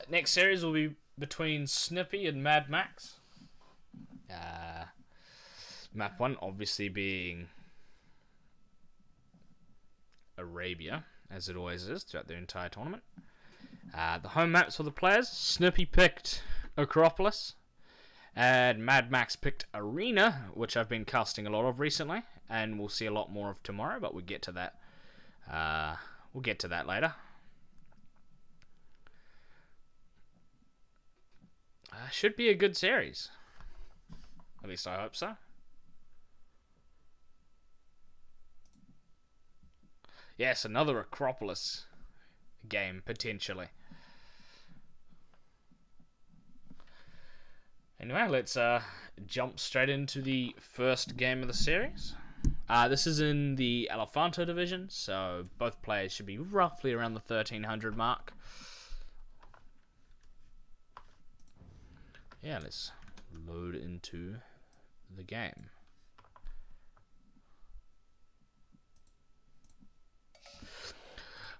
Next series will be between Snippy and MadMax. Map 1 obviously being Arabia, as it always is throughout the entire tournament. The home maps for the players, Snippy picked Acropolis, and MadMax picked Arena, which I've been casting a lot of recently, and we'll see a lot more of tomorrow, but we'll get to that. We'll get to that later. Should be a good series. At least I hope so. Yes, another Acropolis game, potentially. Anyway, let's jump straight into the first game of the series. This is in the Elefanto division, so both players should be roughly around the 1300 mark. Yeah, let's load into the game.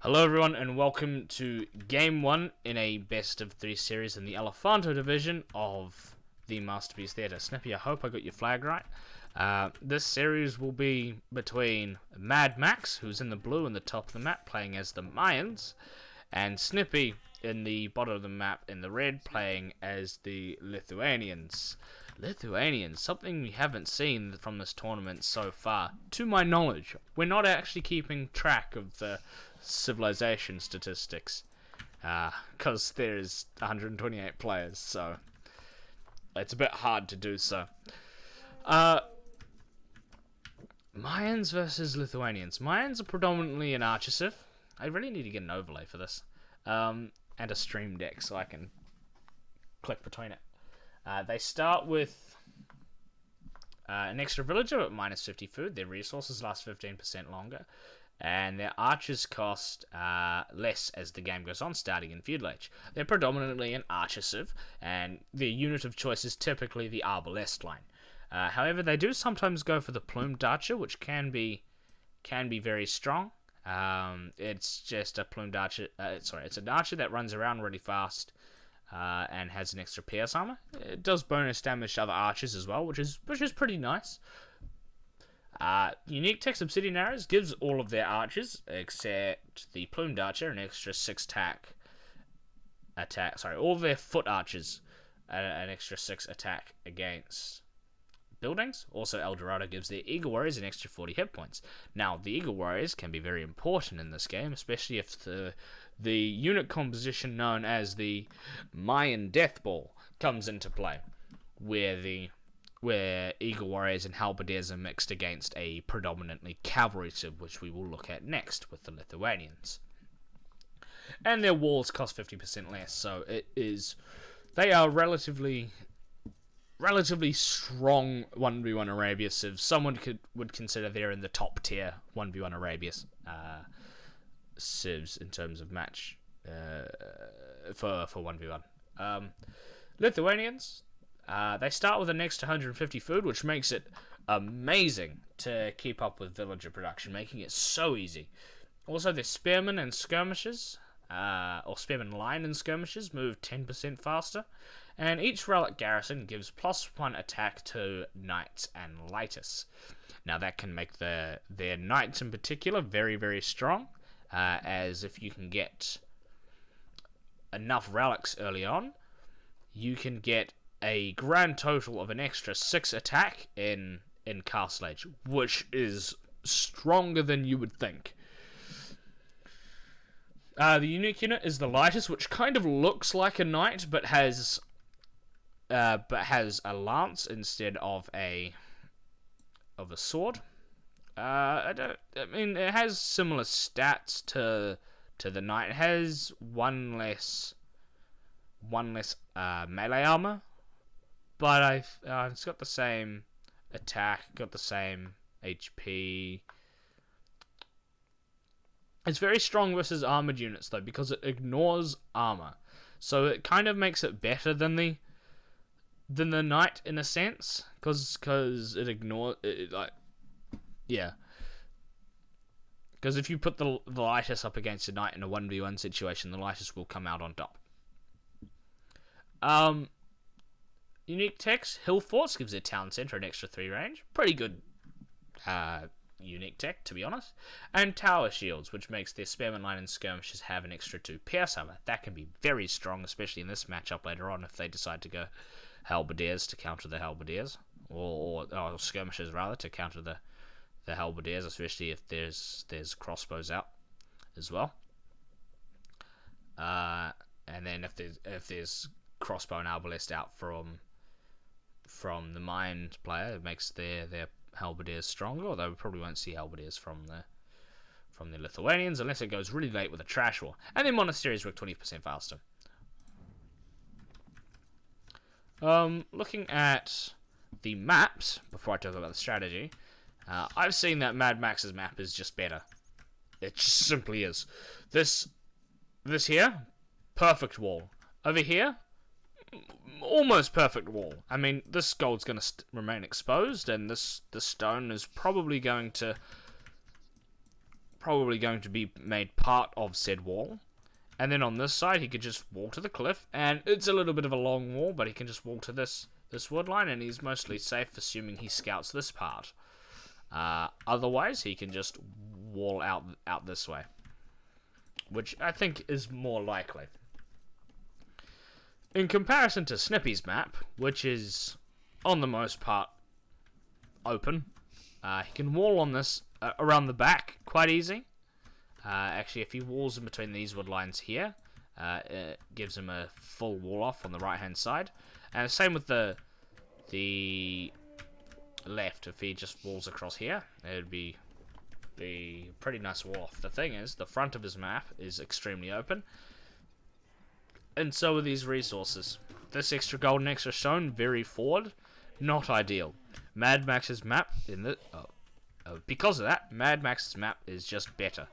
Hello everyone and welcome to Game 1 in a best of 3 series in the Elefanto division of the Mastapiece Theatre. Snippy, I hope I got your flag right. This series will be between MadMax, who's in the blue in the top of the map, playing as the Mayans, and Snippy in the bottom of the map in the red, playing as the Lithuanians. Lithuanians, something we haven't seen from this tournament so far. To my knowledge, we're not actually keeping track of the civilization statistics, because there's 128 players, so it's a bit hard to do so. Mayans versus Lithuanians. Mayans are predominantly an archer civ. I really need to get an overlay for this. And a stream deck so I can click between it. They start with an extra villager at minus 50 food. Their resources last 15% longer. And their archers cost less as the game goes on, starting in Feudal Age. They're predominantly an archer civ, and their unit of choice is typically the Arbalest line. However, they do sometimes go for the Plumed Archer, which can be very strong. It's just a Plumed Archer. It's an archer that runs around really fast and has an extra pierce armor. It does bonus damage to other archers as well, which is pretty nice. Unique Text Obsidian Arrows gives all of their archers, except the Plumed Archer, an extra 6 attack. Sorry, all of their foot archers, an extra 6 attack against buildings. Also, Eldorado gives their Eagle Warriors an extra 40 hit points. Now, the Eagle Warriors can be very important in this game, especially if the unit composition known as the Mayan Death Ball comes into play, where Eagle Warriors and Halberdiers are mixed against a predominantly cavalry civ, which we will look at next with the Lithuanians. And their walls cost 50% less, so they are relatively strong 1v1 Arabia civs. Someone would consider they're in the top tier 1v1 Arabia civs in terms of match for 1v1. Lithuanians, they start with an extra 150 food, which makes it amazing to keep up with villager production, making it so easy. Also, their spearmen and skirmishers, or spearmen line and skirmishers, move 10% faster. And each relic garrison gives +1 attack to knights and lightus. Now that can make their knights in particular very, very strong, as if you can get enough relics early on, you can get a grand total of an extra 6 attack in Castle Age, which is stronger than you would think. The unique unit is the Lightus, which kind of looks like a knight, but has a lance instead of a sword. It has similar stats to the knight. It has one less melee armor, but it's got the same attack, got the same HP. It's very strong versus armored units though, because it ignores armor, so it kind of makes it better than the knight in a sense, because it ignores it, yeah. Because if you put the Lightus up against a knight in a 1v1 situation, the Lightus will come out on top. Unique techs, Hill Force gives their town centre an extra 3 range. Pretty good unique tech, to be honest. And Tower Shields, which makes their Spearman Line and Skirmishers have an extra 2 Pierce Armor. That can be very strong, especially in this matchup later on, if they decide to go Halberdiers to counter the Halberdiers. Or Skirmishers, rather, to counter the Halberdiers, especially if there's crossbows out as well. And then if there's crossbow and arbalest out from the mind player, it makes their halberdiers stronger. Although we probably won't see halberdiers from the Lithuanians unless it goes really late with a trash war. And then monasteries work 20% faster. Looking at the maps before I talk about the strategy, I've seen that MadMax's map is just better. It just simply is. This here, perfect wall. Over here, almost perfect wall. I mean, this gold's going to remain exposed, and the stone is probably going to be made part of said wall. And then on this side, he could just wall to the cliff, and it's a little bit of a long wall, but he can just wall to this wood line, and he's mostly safe, assuming he scouts this part. Otherwise, he can just wall out this way, which I think is more likely. In comparison to Snippy's map, which is, on the most part, open, he can wall on this around the back quite easy. Actually, if he walls in between these wood lines here, it gives him a full wall off on the right-hand side. And same with the left. If he just walls across here, it would be pretty nice wall off. The thing is, the front of his map is extremely open. And so are these resources. This extra gold and extra stone, very forward, not ideal. MadMax's map because of that, MadMax's map is just better.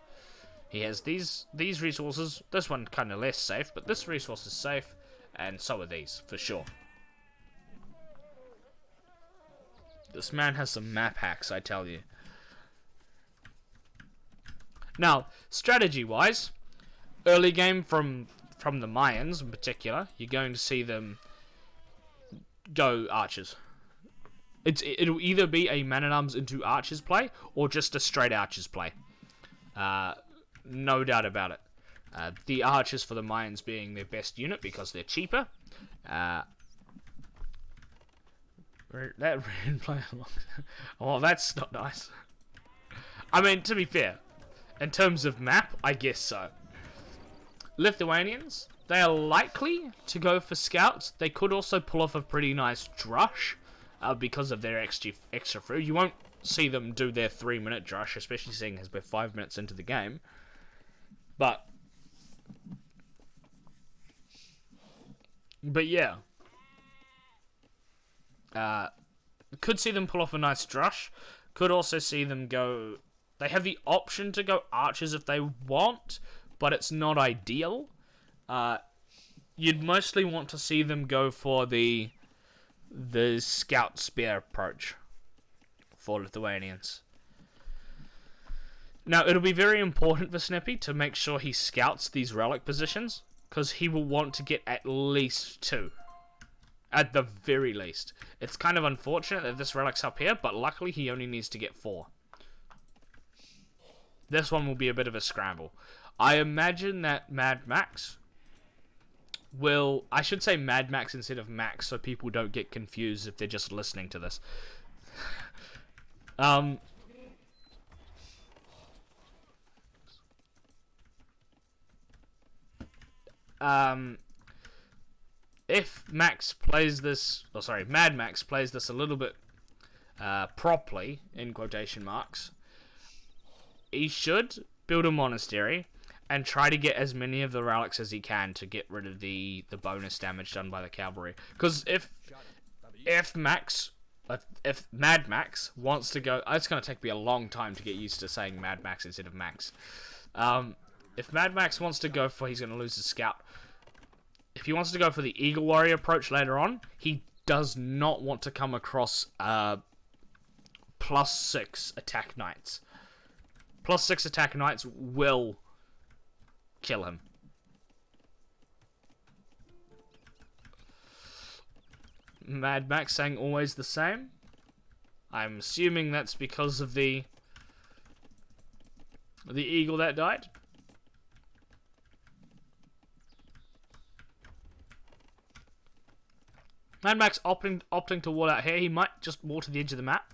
He has these resources. This one kind of less safe, but this resource is safe, and so are these for sure. This man has some map hacks, I tell you. Now, strategy-wise, early game from the Mayans in particular, you're going to see them go archers. It'll either be a man-at-arms into archers play, or just a straight archers play. No doubt about it. The archers for the Mayans being their best unit because they're cheaper. That red player. Oh, that's not nice. I mean, to be fair, in terms of map, I guess so. Lithuanians, they are likely to go for scouts. They could also pull off a pretty nice drush because of their extra food. You won't see them do their 3-minute drush, especially seeing as we're 5 minutes into the game. But yeah. Could see them pull off a nice drush. Could also see them go... They have the option to go archers if they want, but it's not ideal. You'd mostly want to see them go for the scout spear approach for Lithuanians. Now, it'll be very important for Snippy to make sure he scouts these relic positions, because he will want to get at least 2. At the very least. It's kind of unfortunate that this relic's up here, but luckily he only needs to get 4. This one will be a bit of a scramble. I imagine that MadMax will... I should say MadMax instead of Max, so people don't get confused if they're just listening to this. If Max plays this... Oh, sorry, MadMax plays this a little bit properly, in quotation marks, he should build a monastery and try to get as many of the relics as he can to get rid of the bonus damage done by the cavalry. Because if MadMax wants to go... It's going to take me a long time to get used to saying MadMax instead of Max. If MadMax wants to go for... He's going to lose his scout. If he wants to go for the Eagle Warrior approach later on, he does not want to come across +6 attack knights. +6 attack knights will kill him. MadMax saying always the same. I'm assuming that's because of the eagle that died. MadMax opting to wall out here. He might just wall to the edge of the map.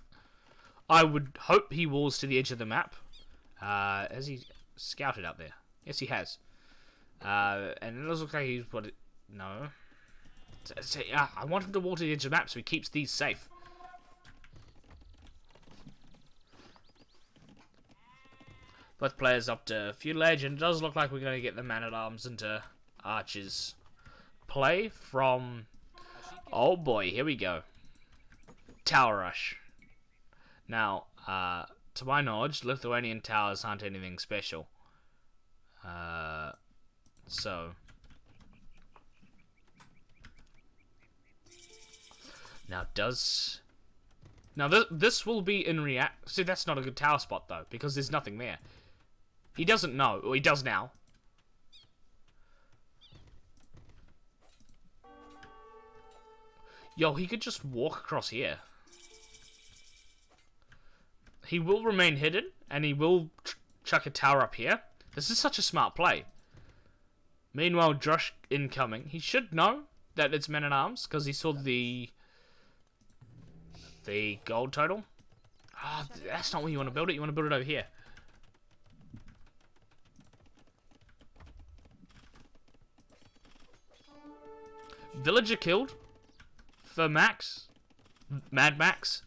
I would hope he walls to the edge of the map. Has he scouted out there? Yes, he has. And it doesn't look like he's put it. No. I want him to wall to the edge of the map so he keeps these safe. Both players up to feudal age, and it does look like we're going to get the man-at-arms into archers play from... Oh boy, here we go. Tower rush. Now, to my knowledge, Lithuanian towers aren't anything special. So... Now, Now, this will be in react... See, that's not a good tower spot, though, because there's nothing there. He doesn't know. Or he does now. Yo, he could just walk across here. He will remain hidden, and he will chuck a tower up here. This is such a smart play. Meanwhile, Drush incoming. He should know that it's men-at-arms, because he saw the gold total. Ah, oh, that's not where you want to build it. You want to build it over here. Villager killed for Max. MadMax.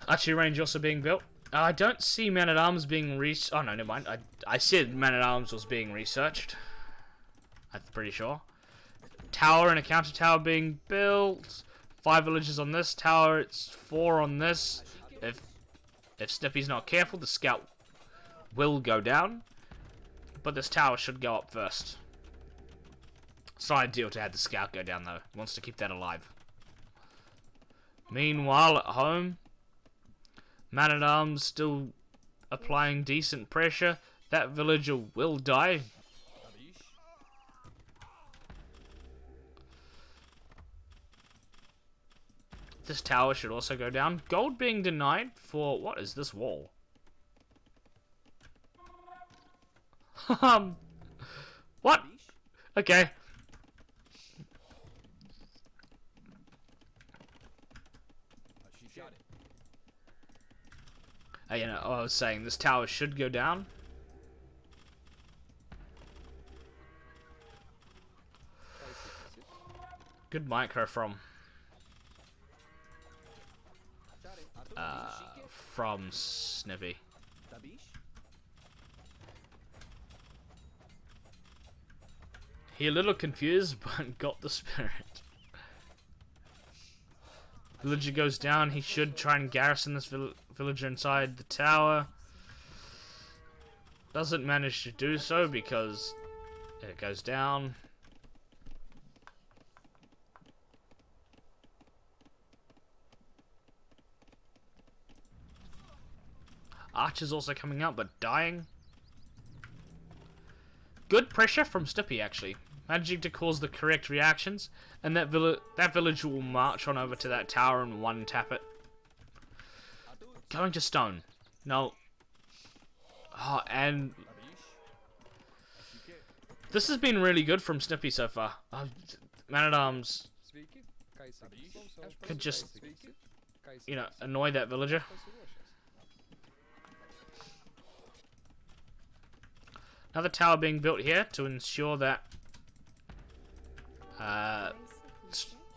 Archery range also being built. I don't see man-at-arms being oh no, never mind. I said man-at-arms was being researched. I'm pretty sure. Tower and a counter tower being built. 5 villages on this tower. It's 4 on this. If Snippy's not careful, the scout will go down. But this tower should go up first. It's not ideal to have the scout go down though. He wants to keep that alive. Meanwhile, at home, man-at-arms still applying decent pressure. That villager will die. This tower should also go down. Gold being denied for... What is this wall? What? Okay. You know, I was saying this tower should go down. Good micro from Snippy. He a little confused, but got the spirit. Villager goes down. He should try and garrison this villager inside the tower. Doesn't manage to do so because it goes down. Archer's also coming out, but dying. Good pressure from Snippy, actually. Managing to cause the correct reactions. And that village will march on over to that tower and one-tap it. Going to stone. No. Oh, and... This has been really good from Snippy so far. Man-at-arms could just, you know, annoy that villager. Another tower being built here to ensure that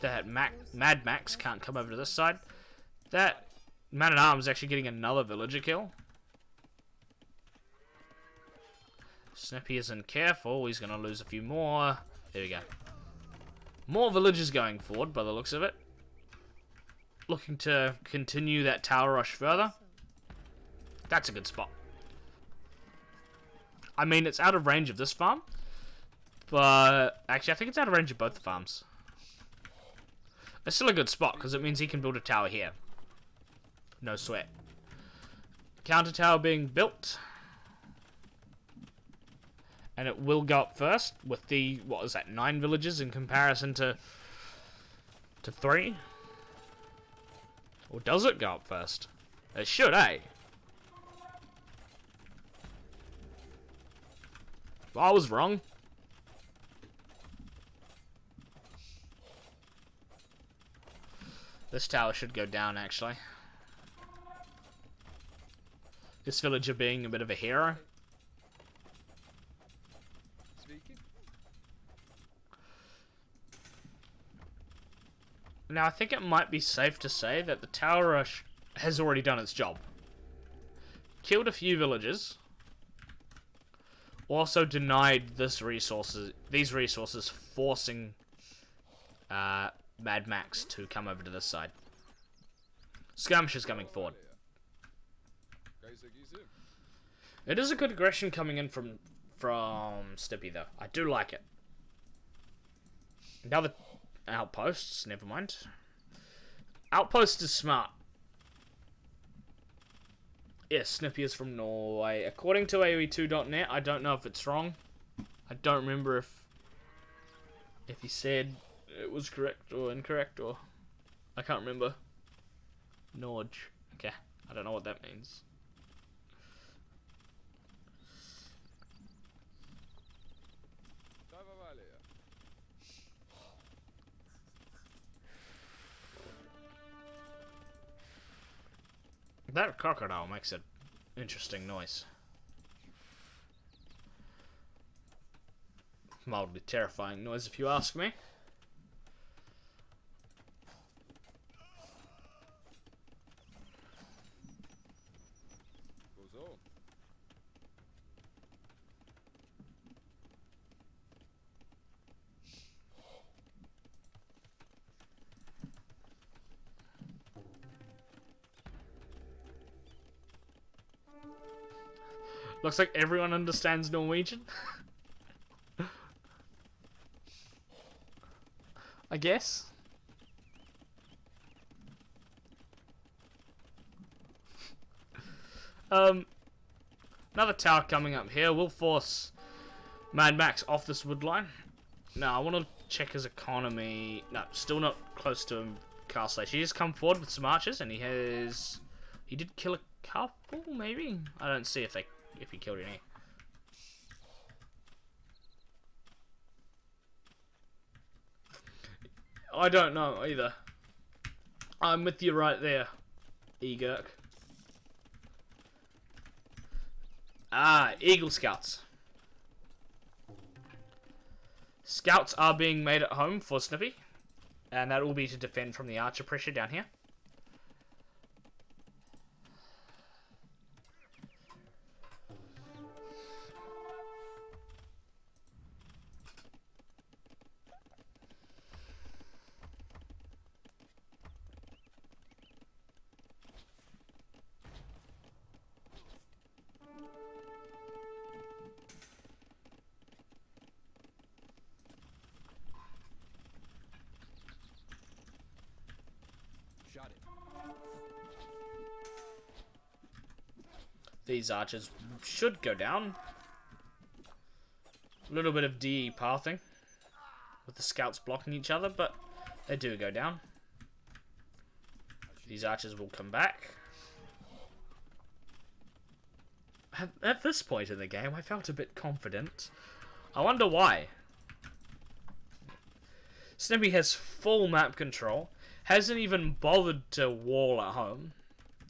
MadMax can't come over to this side. That man-at-arms is actually getting another villager kill. Snippy isn't careful. He's going to lose a few more. There we go. More villagers going forward by the looks of it. Looking to continue that tower rush further. That's a good spot. I mean, it's out of range of this farm. But actually, I think it's out of range of both the farms. It's still a good spot because it means he can build a tower here. No sweat. Counter tower being built. And it will go up first with the, what is that, 9 villages in comparison to 3? Or does it go up first? It should, eh? Well, I was wrong. This tower should go down, actually. This villager being a bit of a hero. Now, I think it might be safe to say that the tower rush has already done its job. Killed a few villagers. Also denied these resources, forcing MadMax to come over to this side. Skirmishers coming forward. It is a good aggression coming in from Snippy, though. I do like it. Now the outposts, never mind. Outpost is smart. Yes, Snippy is from Norway. According to AoE2.net, I don't know if it's wrong. I don't remember if he said it was correct or incorrect, or I can't remember. Norge. Okay, I don't know what that means. That crocodile makes an interesting noise. Mildly terrifying noise, if you ask me. Looks like everyone understands Norwegian. I guess. Another tower coming up here will force MadMax off this wood line. Now, I want to check his economy. No, still not close to him. Castle. He just come forward with some archers, and he did kill a couple, maybe? I don't see if he killed any. I don't know either. I'm with you right there, Egurk. Ah, Eagle Scouts. Scouts are being made at home for Snippy, and that will be to defend from the archer pressure down here. These archers should go down. A little bit of DE pathing with the scouts blocking each other, but they do go down. These archers will come back. At this point in the game, I felt a bit confident. I wonder why. Snippy has full map control. Hasn't even bothered to wall at home.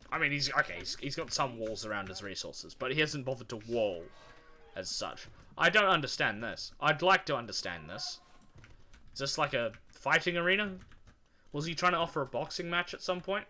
I mean, he's got some walls around his resources, but he hasn't bothered to wall as such. I don't understand this. I'd like to understand this. Is this like a fighting arena? Was he trying to offer a boxing match at some point?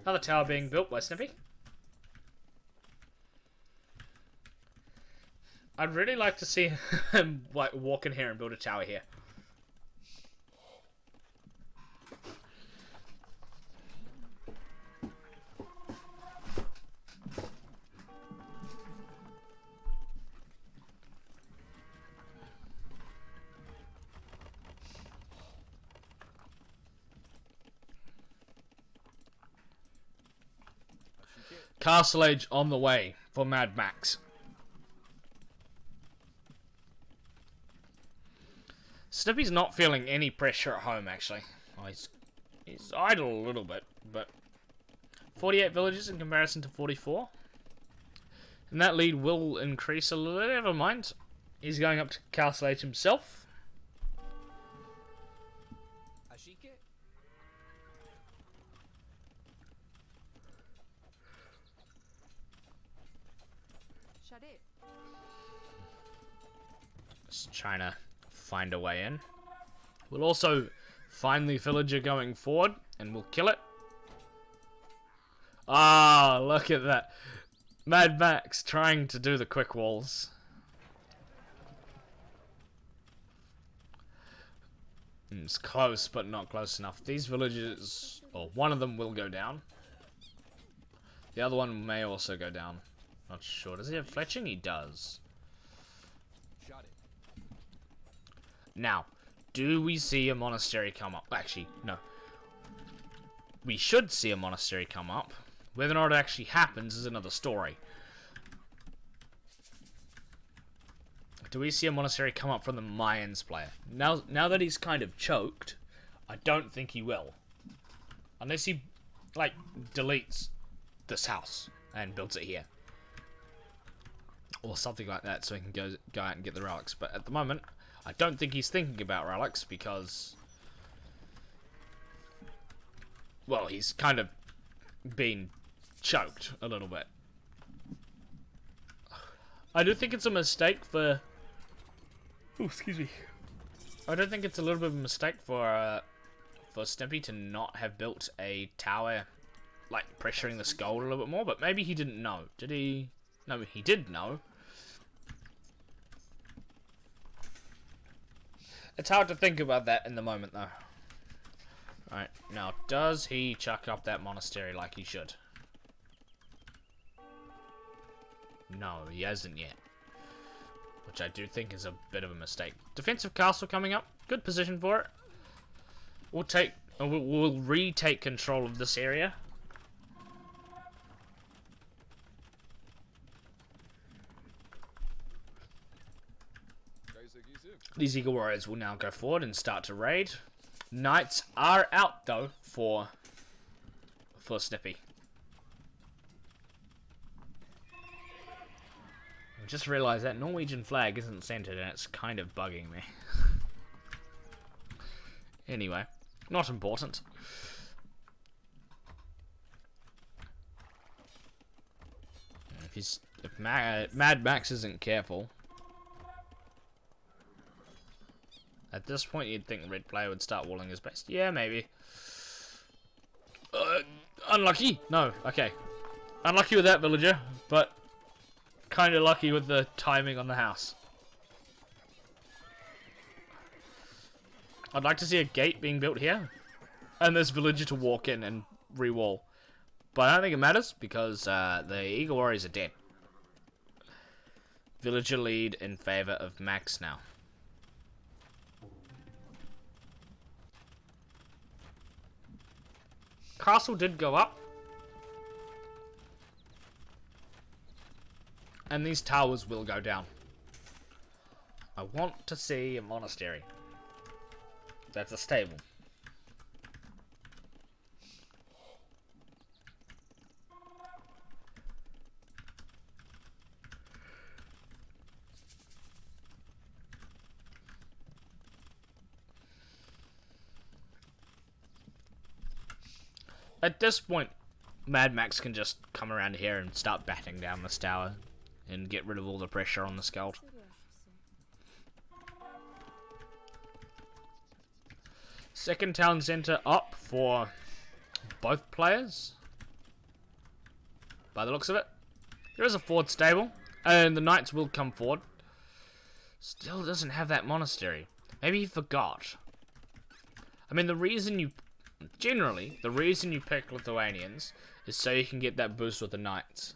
Another tower being built by Snippy. I'd really like to see him like walk in here and build a tower here. Castle Age on the way for MadMax. Snippy's not feeling any pressure at home, actually. Oh, he's idle a little bit, but 48 villages in comparison to 44. And that lead will increase a little bit, never mind. He's going up to Castle Age himself. Just trying to find a way in. We'll also find the villager going forward and we'll kill it. Ah, look at that. MadMax trying to do the quick walls. It's close, but not close enough. These villagers, or one of them will go down. The other one may also go down. Not sure. Does he have fletching? He does. Now, do we see a monastery come up? Actually, no. We should see a monastery come up. Whether or not it actually happens is another story. Do we see a monastery come up from the Mayans player? Now that he's kind of choked, I don't think he will. Unless he, like, deletes this house and builds it here. Or something like that so he can go out and get the relics. But at the moment, I don't think he's thinking about relics because, well, he's kind of been choked a little bit. I do think it's a mistake for... Oh, excuse me. I don't think it's a little bit of a mistake for Snippy to not have built a tower, like, pressuring the skull a little bit more, but maybe he didn't know. Did he? No, he did know. It's hard to think about that in the moment, though. Right, now, does he chuck up that monastery like he should? No, he hasn't yet. Which I do think is a bit of a mistake. Defensive castle coming up. Good position for it. We'll retake control of this area. These Eagle Warriors will now go forward and start to raid. Knights are out, though, for Snippy. I just realised that Norwegian flag isn't centered and it's kind of bugging me. Anyway, not important. If MadMax isn't careful, at this point you'd think the red player would start walling his base. Yeah, maybe. Unlucky? No, okay. Unlucky with that villager, but kind of lucky with the timing on the house. I'd like to see a gate being built here, and this villager to walk in and re-wall. But I don't think it matters, because the Eagle Warriors are dead. Villager lead in favour of Max now. Castle did go up. And these towers will go down. I want to see a monastery. That's a stable. At this point, MadMax can just come around here and start batting down this tower and get rid of all the pressure on the Skald. Second town centre up for both players, by the looks of it. There is a forward stable, and the knights will come forward. Still doesn't have that monastery. Maybe he forgot. I mean, the reason you pick Lithuanians is so you can get that boost with the knights.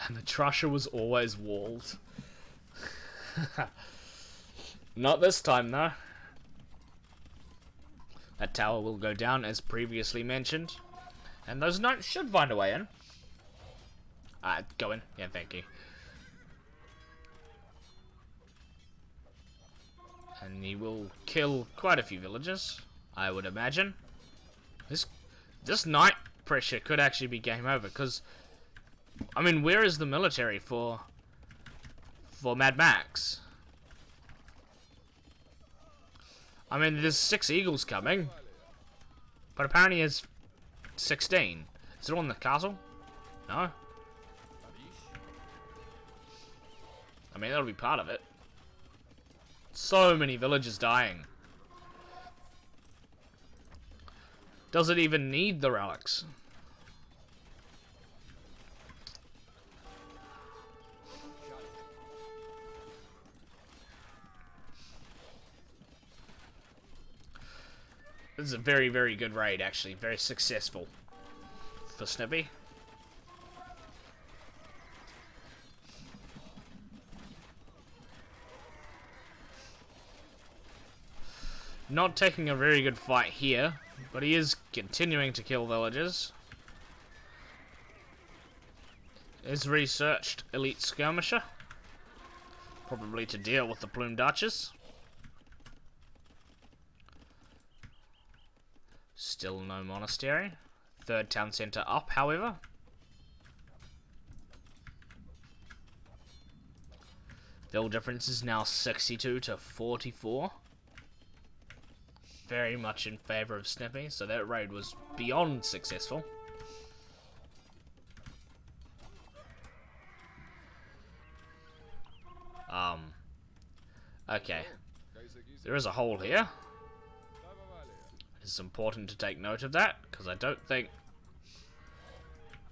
And the Trusher was always walled. Not this time, though. That tower will go down, as previously mentioned. And those knights should find a way in. Go in. Yeah, thank you. And he will kill quite a few villagers, I would imagine. This knight pressure could actually be game over, because, I mean, where is the military for MadMax? I mean, there's 6 eagles coming, but apparently there's 16. Is it all in the castle? No? I mean, that'll be part of it. So many villagers dying. Does it even need the relics? This is a very, very good raid, actually. Very successful for Snippy. Not taking a very good fight here, but he is continuing to kill villagers. Is researched elite skirmisher, probably to deal with the plumed archers. Still no monastery. Third town centre up, however. Vill difference is now 62 to 44. Very much in favour of Snippy, so that raid was beyond successful. Okay. There is a hole here. It's important to take note of that, because I don't think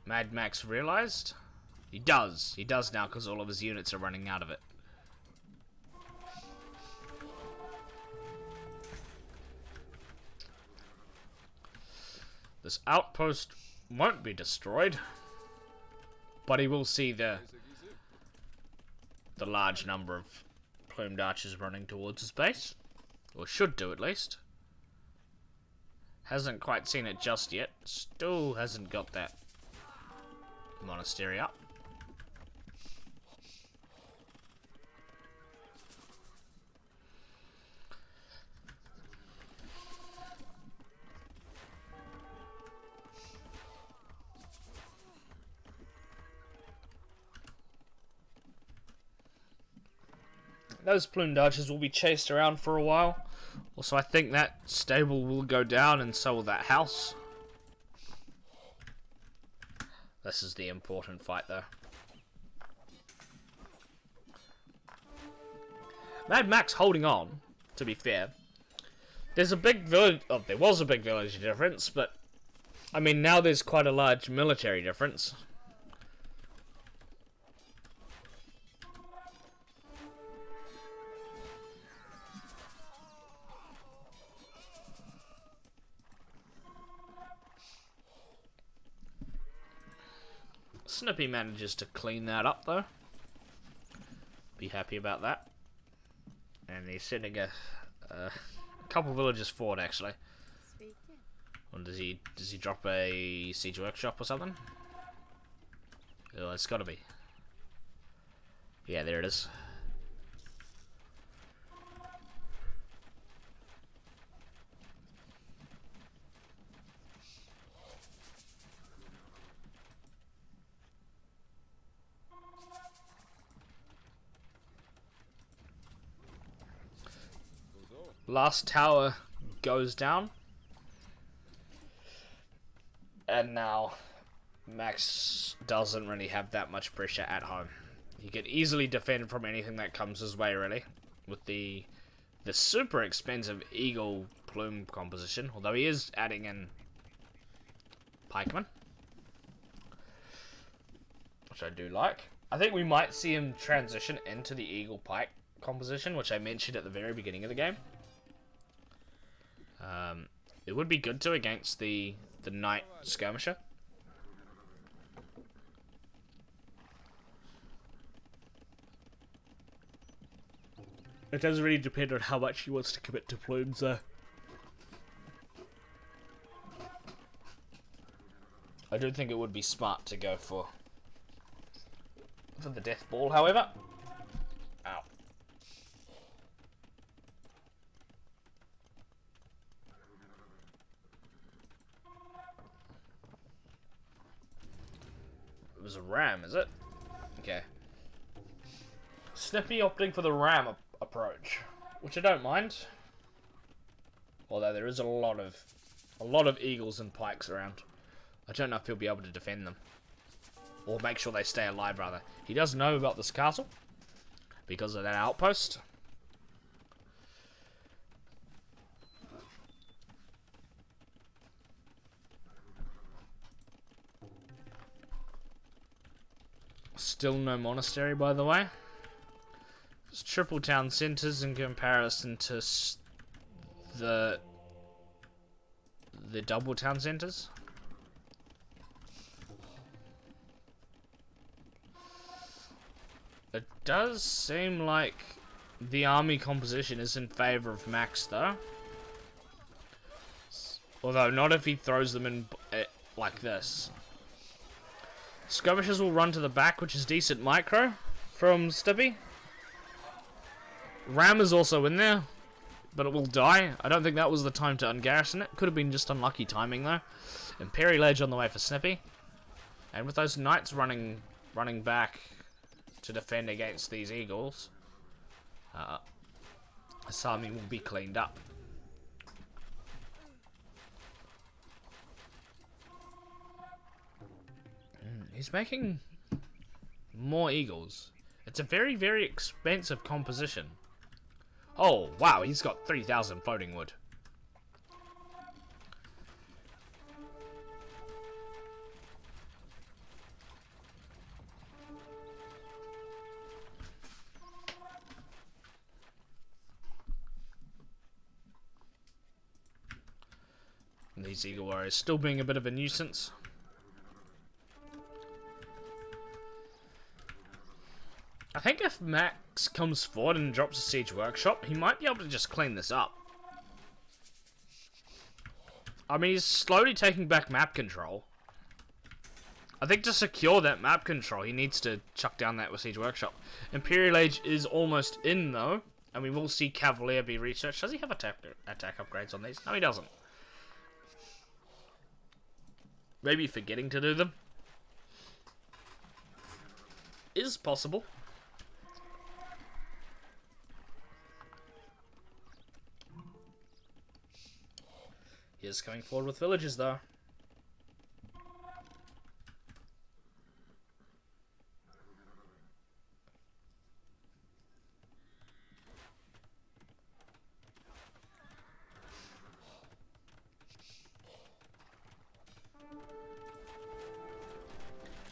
MadMax realised. He does now, because all of his units are running out of it. This outpost won't be destroyed, but he will see the large number of plumed archers running towards his base, or should do at least. Hasn't quite seen it just yet. Still hasn't got that monastery up. Those plumed archers will be chased around for a while. Also, I think that stable will go down, and so will that house. This is the important fight, though. MadMax holding on, to be fair. There's a big village... Oh, there was a big village difference, but... I mean, now there's quite a large military difference. Snippy manages to clean that up, though. Be happy about that. And he's sending a couple villages forward, actually. Or does he drop a siege workshop or something? Oh, it's gotta be. Yeah, there it is. Last tower goes down. And now Max doesn't really have that much pressure at home. He can easily defend from anything that comes his way, really, with the the super expensive eagle plume composition, although he is adding in pikemen, which I do like. I think we might see him transition into the eagle pike composition, which I mentioned at the very beginning of the game. It would be good to against the knight skirmisher. It does really depend on how much he wants to commit to plumes, though. I do think it would be smart to go for the death ball, however. Ow. It was a ram, is it? Okay. Snippy opting for the ram approach, which I don't mind. Although there is a lot of eagles and pikes around. I don't know if he'll be able to defend them. Or make sure they stay alive, rather. He does know about this castle because of that outpost. Still no monastery, by the way. It's triple town centers in comparison to the double town centers. It does seem like the army composition is in favor of Max, though. Although not if he throws them in like this. Skirmishers will run to the back, which is decent micro from Snippy. Ram is also in there, but it will die. I don't think that was the time to ungarrison it. Could have been just unlucky timing, though. Imperial Edge on the way for Snippy. And with those knights running back to defend against these eagles, this army will be cleaned up. He's making more eagles. It's a very, very expensive composition. Oh, wow, he's got 3,000 floating wood. And these eagle warriors still being a bit of a nuisance. I think if Max comes forward and drops a siege workshop, he might be able to just clean this up. I mean, he's slowly taking back map control. I think to secure that map control, he needs to chuck down that siege workshop. Imperial Age is almost in, though, and we will see Cavalier be researched. Does he have attack upgrades on these? No, he doesn't. Maybe forgetting to do them. Is possible. He is coming forward with villages, though.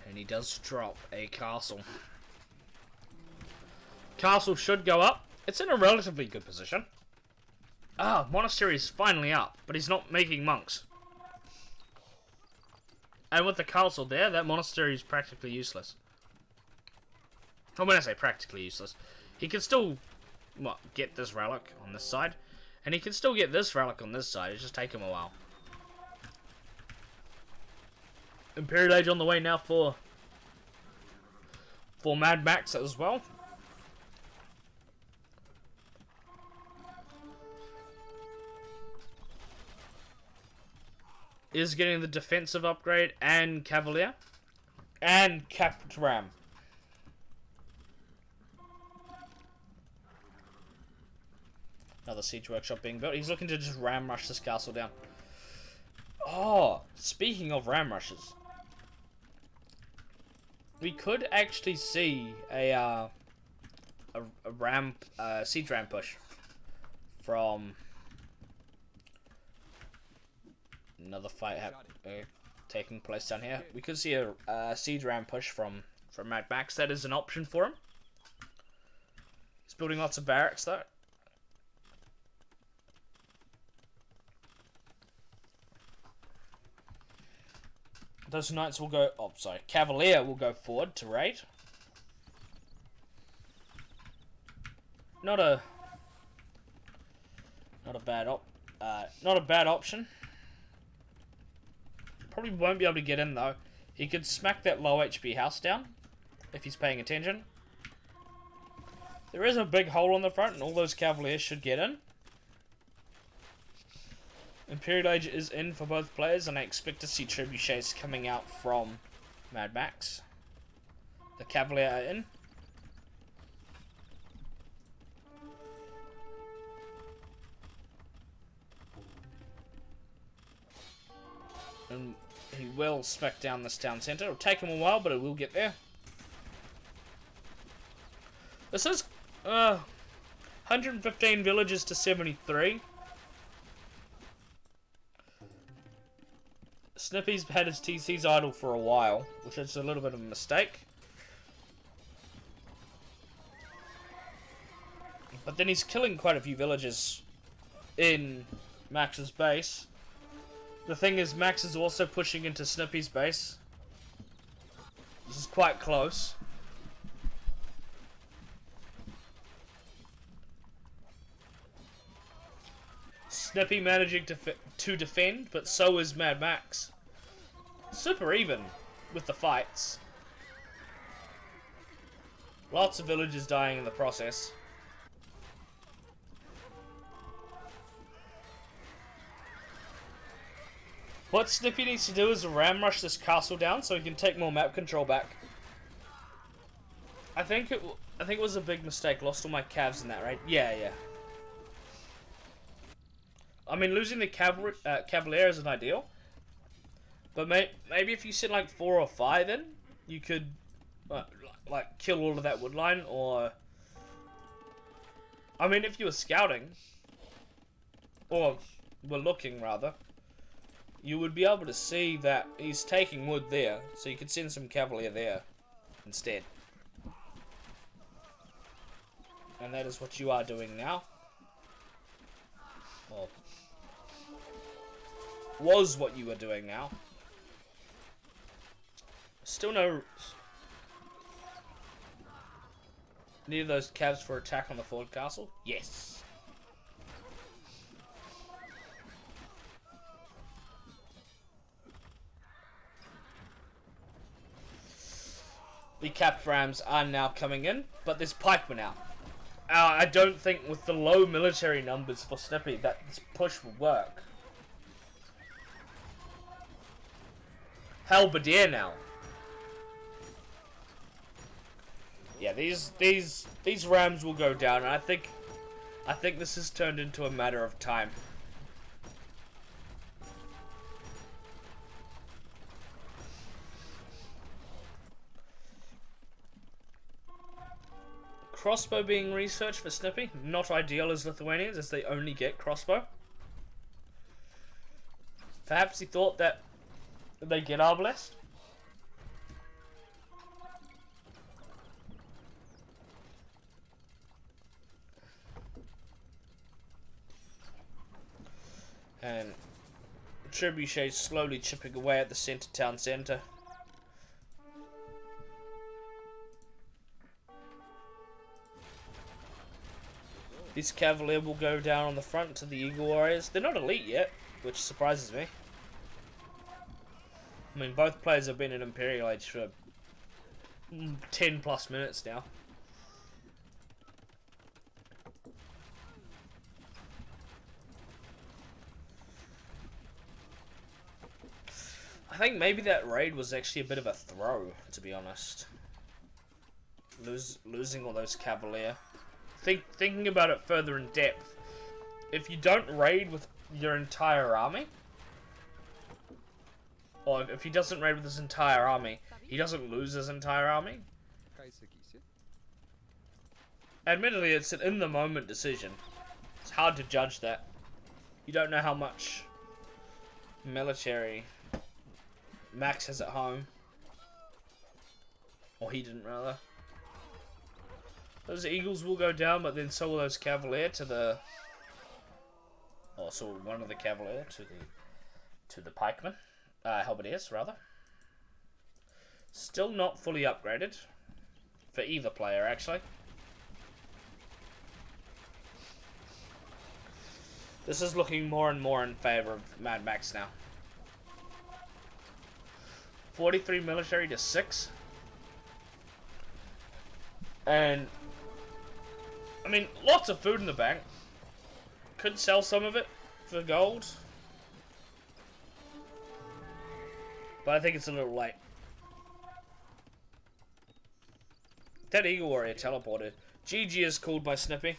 And he does drop a castle. Castle should go up. It's in a relatively good position. Ah, monastery is finally up, but he's not making monks. And with the castle there, that monastery is practically useless. Or when I say practically useless, he can still get this relic on this side, and he can still get this relic on this side. It just take him a while. Imperial Age on the way now for MadMax as well. Is getting the defensive upgrade and Cavalier and capped ram. Another siege workshop being built. He's looking to just ram rush this castle down. Oh, speaking of ram rushes, we could actually see a siege ram push from another fight taking place down here. We could see a siege ram push from MadMax. That is an option for him. He's building lots of barracks though. Those knights will go. Oh, sorry. Cavalier will go forward to raid. Not a bad option. Probably won't be able to get in though. He could smack that low HP house down if he's paying attention. There is a big hole on the front, and all those cavaliers should get in. Imperial Age is in for both players, and I expect to see trebuchets coming out from MadMax. The Cavalier are in. And he will smack down this town centre. It'll take him a while, but it will get there. This is 115 villages to 73. Snippy's had his TCs idle for a while, which is a little bit of a mistake. But then he's killing quite a few villagers in Max's base. The thing is, Max is also pushing into Snippy's base. This is quite close. Snippy managing to defend, but so is MadMax. Super even with the fights. Lots of villagers dying in the process. What Snippy needs to do is ram rush this castle down so he can take more map control back. I think it was a big mistake. Lost all my cavs in that raid. Yeah. I mean, losing the Cavalier isn't ideal. But maybe if you send like 4 or 5 in, you could like kill all of that wood line, or I mean, if you were scouting, or were looking rather, you would be able to see that he's taking wood there, so you could send some Cavalier there instead. And that is what you are doing now. Or was what you were doing now. Still no... Need those cabs for attack on the forward castle? Yes. The cap rams are now coming in, but there's pikemen out. I don't think with the low military numbers for Snippy that this push will work. Halberdier now. Yeah, these rams will go down, and I think this has turned into a matter of time. Crossbow being researched for Snippy, not ideal as Lithuanians, as they only get crossbow. Perhaps he thought that they get arbalest. And Trebuchet slowly chipping away at the town centre. This Cavalier will go down on the front to the Eagle Warriors. They're not elite yet, which surprises me. I mean, both players have been in Imperial Age for 10 plus minutes now. I think maybe that raid was actually a bit of a throw, to be honest. Losing all those Cavalier. Thinking about it further in depth, if you don't raid with your entire army, or if he doesn't raid with his entire army, he doesn't lose his entire army. Admittedly, it's an in-the-moment decision, It's hard to judge that. You don't know how much military Max has at home. Or he didn't, rather. Those Eagles will go down, but then so will those Cavalier to the... Oh, so one of the Cavalier to the Pikemen. Halberdiers, rather. Still not fully upgraded. For either player, actually. This is looking more and more in favour of MadMax now. 43 military to 6. And, I mean, lots of food in the bank. Could sell some of it for gold. But I think it's a little late. That Eagle Warrior teleported. GG is called by Snippy.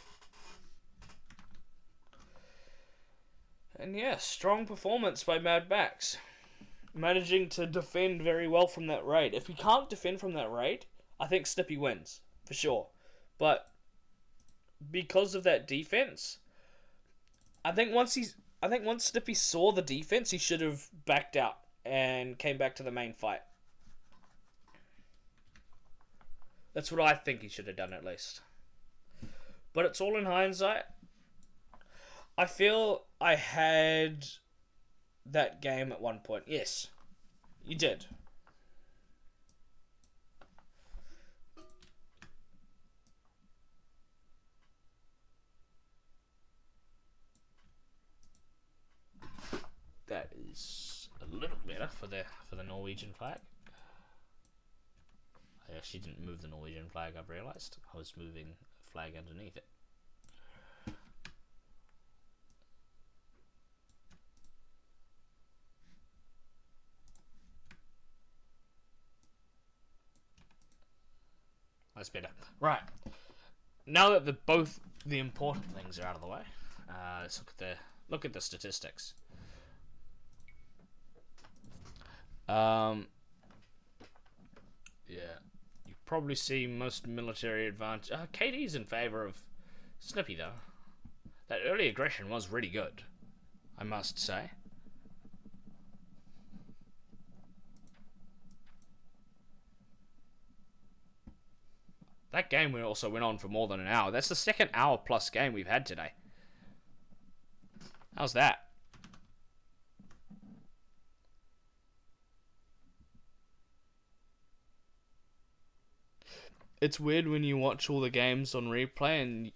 And yeah, strong performance by MadMax. Managing to defend very well from that raid. If he can't defend from that raid, I think Snippy wins. For sure. But because of that defense, I think once Snippy saw the defense, he should have backed out and came back to the main fight. That's what I think he should have done, at least. But it's all in hindsight. I feel I had that game at one point. Yes, you did. That is a little better for the Norwegian flag. I actually didn't move the Norwegian flag, I've realised. I was moving a flag underneath it. That's better. Right. Now that both the important things are out of the way, let's look at the statistics. Yeah. You probably see most military advantage. KD's in favour of Snippy, though. That early aggression was really good, I must say. That game also went on for more than an hour. That's the second hour plus game we've had today. How's that? It's weird when you watch all the games on replay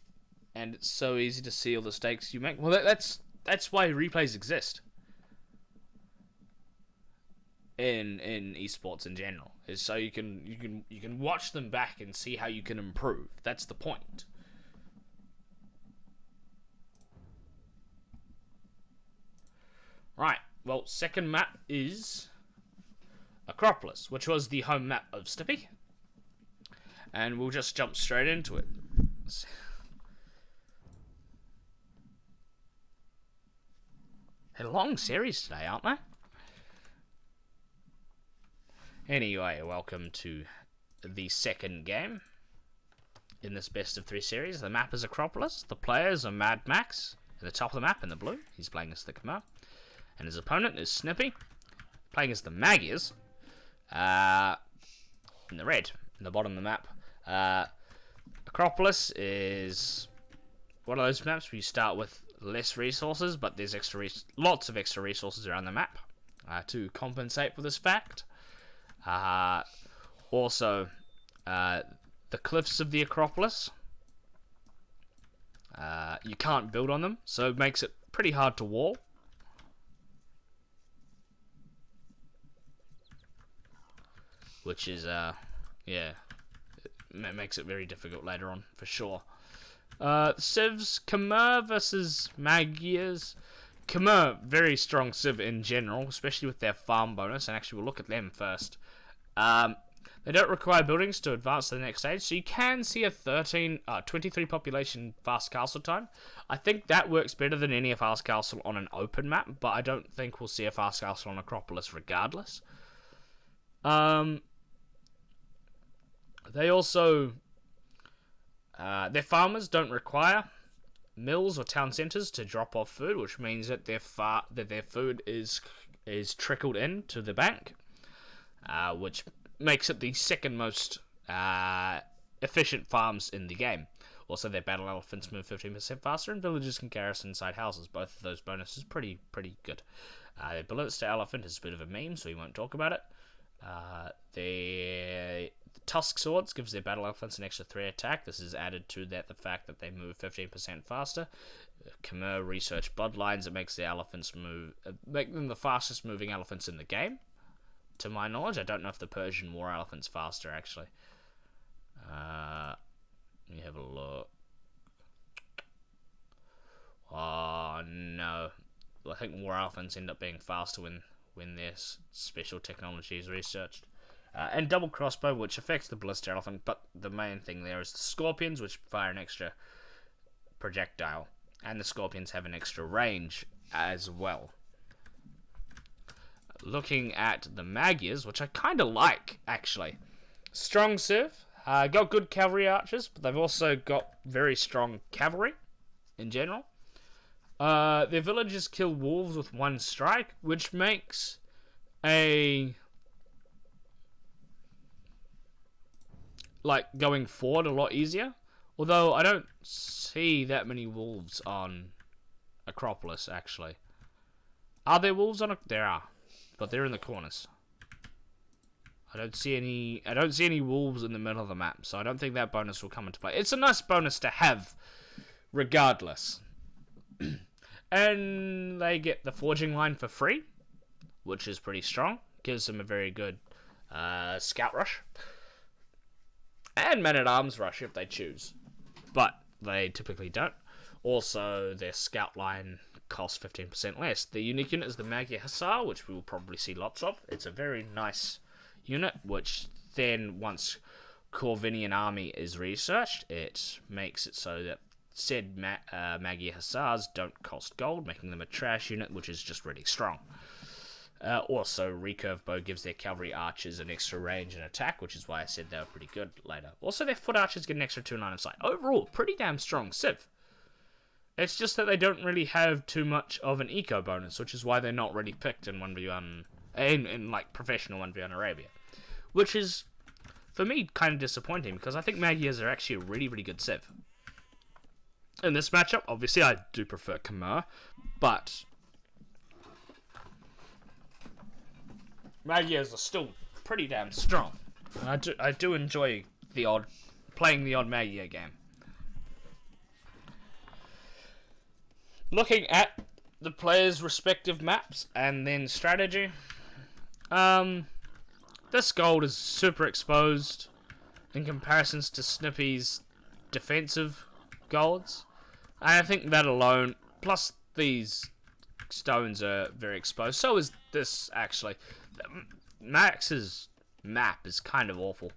and it's so easy to see all the mistakes you make. Well, that's why replays exist in esports in general. Is so you can watch them back and see how you can improve. That's the point. Right. Well, second map is Acropolis, which was the home map of Snippy. And we'll just jump straight into it. A long series today, aren't they? Anyway, welcome to the second game in this best of 3 series. The map is Acropolis. The players are MadMax at the top of the map in the blue. He's playing as the Khmer. And his opponent is Snippy, playing as the Magirs in the red, in the bottom of the map. Acropolis is one of those maps where you start with less resources, but there's lots of extra resources around the map to compensate for this fact. Also, the cliffs of the Acropolis, you can't build on them, so it makes it pretty hard to wall. Which is, yeah, it makes it very difficult later on, for sure. Civs, Khmer versus Magirs. Khmer, very strong Civ in general, especially with their farm bonus, and actually we'll look at them first. They don't require buildings to advance to the next stage, so you can see a 23 population fast castle time. I think that works better than any fast castle on an open map, but I don't think we'll see a fast castle on Acropolis regardless. They also, their farmers don't require mills or town centers to drop off food, which means that their food is trickled in to the bank, which makes it the second most efficient farms in the game. Also, their battle elephants move 15% faster, and villagers can garrison inside houses. Both of those bonuses pretty good. Their ballista elephant is a bit of a meme, so we won't talk about it. Their tusk swords gives their battle elephants an extra 3 attack. This is added to the fact that they move 15% faster. Khmer research bloodlines. It makes the elephants make them the fastest moving elephants in the game. To my knowledge, I don't know if the Persian war elephant's faster actually. Let me have a look. Oh no, I think war elephants end up being faster when their special technology is researched. And double crossbow, which affects the ballista elephant, but the main thing there is the scorpions, which fire an extra projectile, and the scorpions have an extra range as well. Looking at the Magyars, which I kind of like, actually. Strong civ, got good cavalry archers, but they've also got very strong cavalry in general. Their villagers kill wolves with 1 strike, which makes going forward a lot easier. Although I don't see that many wolves on Acropolis, actually. Are there wolves on There are, but they're in the corners. I don't see any wolves in the middle of the map, so I don't think that bonus will come into play. It's a nice bonus to have, regardless. And they get the forging line for free, which is pretty strong. Gives them a very good scout rush. And man-at-arms rush if they choose. But they typically don't. Also, their scout line costs 15% less. The unique unit is the Magyar Hussar, which we will probably see lots of. It's a very nice unit, which then, once Corvinian army is researched, it makes it so that said Magyar Hussars don't cost gold, making them a trash unit, which is just really strong. Also, recurve bow gives their cavalry archers an extra range and attack, which is why I said they were pretty good later. Also, their foot archers get an extra 2 line of sight. Overall, pretty damn strong civ. It's just that they don't really have too much of an eco bonus, which is why they're not really picked in 1v1, in like professional 1v1 Arabia. Which is, for me, kind of disappointing, because I think Magyars are actually a really, really good civ. In this matchup, obviously, I do prefer Khmer, but Magyars are still pretty damn strong. And I do enjoy playing the odd Magyar game. Looking at the players' respective maps and then strategy, this gold is super exposed in comparisons to Snippy's defensive golds. And I think that alone, plus these stones are very exposed. So is this, actually. Max's map is kind of awful.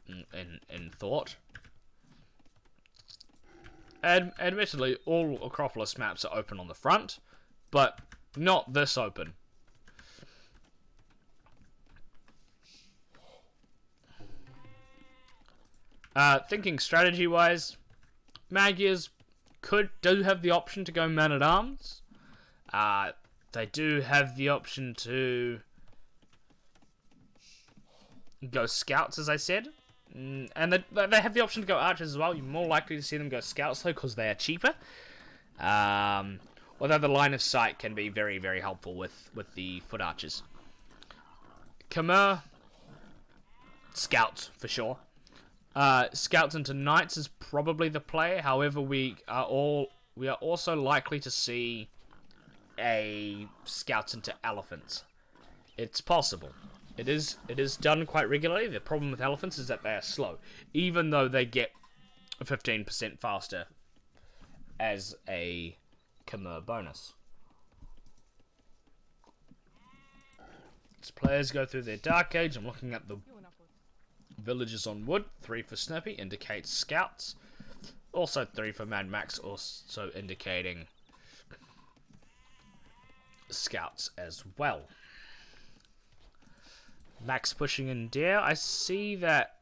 In thought. Admittedly, all Acropolis maps are open on the front, but not this open. Thinking strategy-wise, Magyars do have the option to go man-at-arms. They do have the option to go scouts, as I said. And they have the option to go archers as well. You're more likely to see them go scouts, though, because they are cheaper. Although the line of sight can be very, very helpful with the foot archers. Khmer, scouts, for sure. Scouts into knights is probably the play. However, we are also likely to see a scouts into elephants. It's possible. It is done quite regularly. The problem with elephants is that they are slow, even though they get 15% faster as a Khmer bonus. As players go through their Dark Age, I'm looking at the villages on wood. 3 for Snippy indicates scouts. Also 3 for MadMax, also indicating scouts as well. Max pushing in Dare. I see that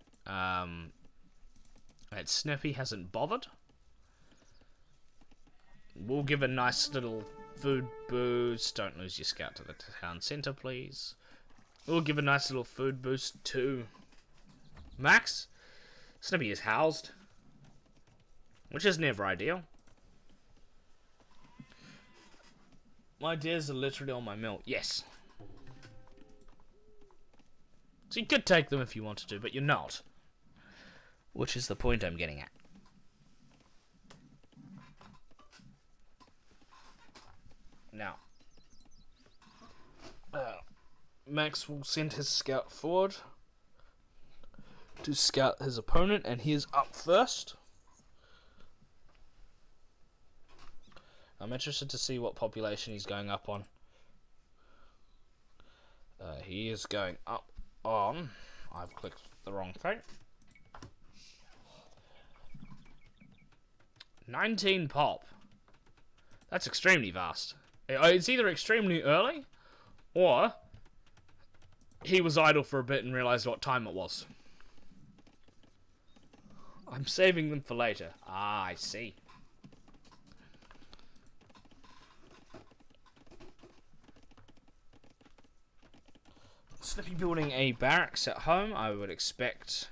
Right, Snippy hasn't bothered. We'll give a nice little food boost. Don't lose your scout to the town centre, please. We'll give a nice little food boost to Max. Snippy is housed, which is never ideal. My deers are literally on my mill. Yes. So you could take them if you wanted to, but you're not. Which is the point I'm getting at. Now, Max will send his scout forward to scout his opponent, and he is up first. I'm interested to see what population he's going up on. He is going up on... I've clicked the wrong thing. 19 pop. That's extremely vast. It's either extremely early, or he was idle for a bit and realised what time it was. I'm saving them for later. Ah, I see. Snippy building a barracks at home. I would expect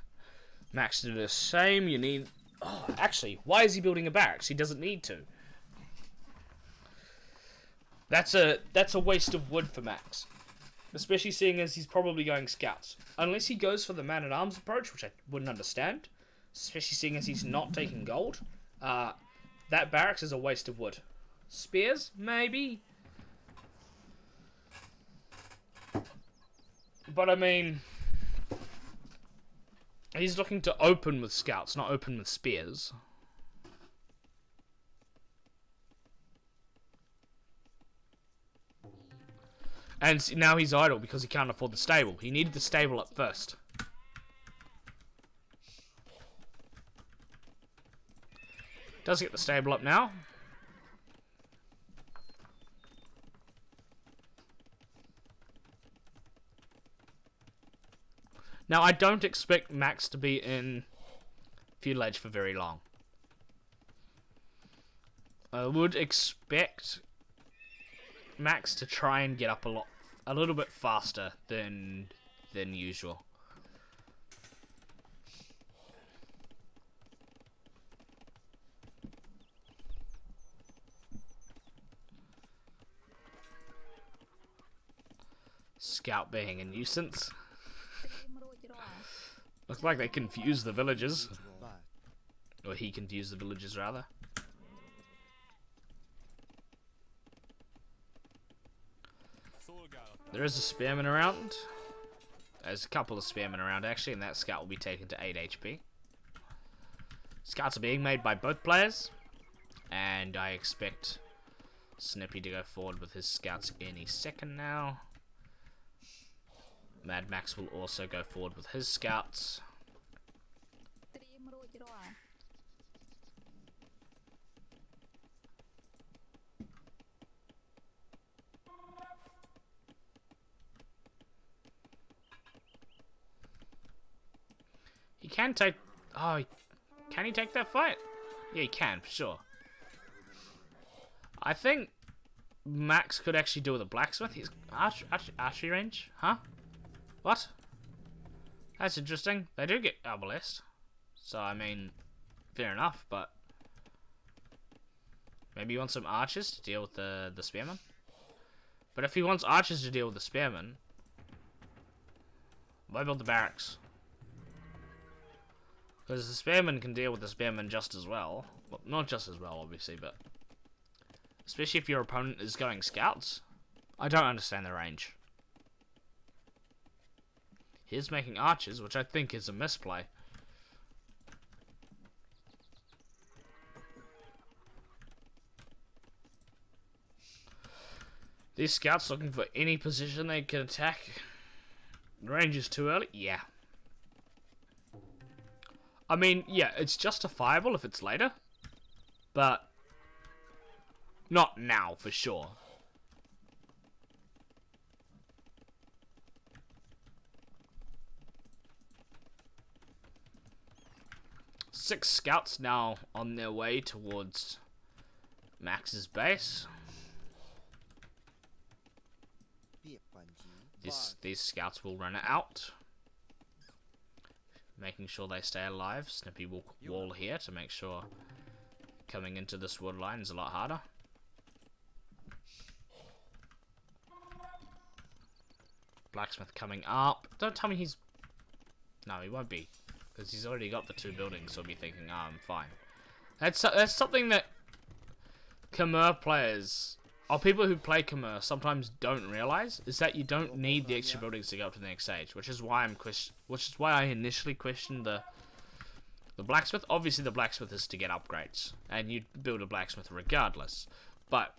Max to do the same. You need... Oh, actually, why is he building a barracks? He doesn't need to. That's a waste of wood for Max. Especially seeing as he's probably going scouts. Unless he goes for the man-at-arms approach, which I wouldn't understand. Especially seeing as he's not taking gold. That barracks is a waste of wood. Spears? Maybe. But I mean, he's looking to open with scouts, not open with spears. And now he's idle because he can't afford the stable. He needed the stable up first. Does get the stable up now. Now, I don't expect Max to be in Feudal Age for very long. I would expect Max to try and get up a little bit faster than usual. Scout being a nuisance. Looks like they confuse the villagers. Or he confused the villagers, rather. There is a spearman around. There's a couple of spearmen around, actually, and that scout will be taken to 8 HP. Scouts are being made by both players. And I expect Snippy to go forward with his scouts any second now. MadMax will also go forward with his scouts. He can take... Oh, can he take that fight? Yeah, he can, for sure. I think Max could actually do with a blacksmith. He's archery range, huh? What? That's interesting. They do get arbalest. So, I mean, fair enough, but... Maybe he wants some archers to deal with the spearmen? But if he wants archers to deal with the spearmen... Why build the barracks? Because the spearmen can deal with the spearmen just as well. Well, not just as well, obviously, but... Especially if your opponent is going scouts. I don't understand the range. He's making archers, which I think is a misplay. These scouts looking for any position they can attack. The range is too early? Yeah. I mean, yeah, it's justifiable if it's later. But not now, for sure. 6 scouts now on their way towards Max's base. These scouts will run it out, making sure they stay alive. Snippy will wall here to make sure coming into this wood line is a lot harder. Blacksmith coming up. Don't tell me he's... No, he won't be, because he's already got the 2 buildings, so he'll be thinking, oh, I'm fine. That's something that Khmer players, or people who play Khmer, sometimes don't realize, is that you don't need the extra buildings to go up to the next stage, which is why I initially questioned the blacksmith. Obviously, the blacksmith is to get upgrades, and you build a blacksmith regardless. But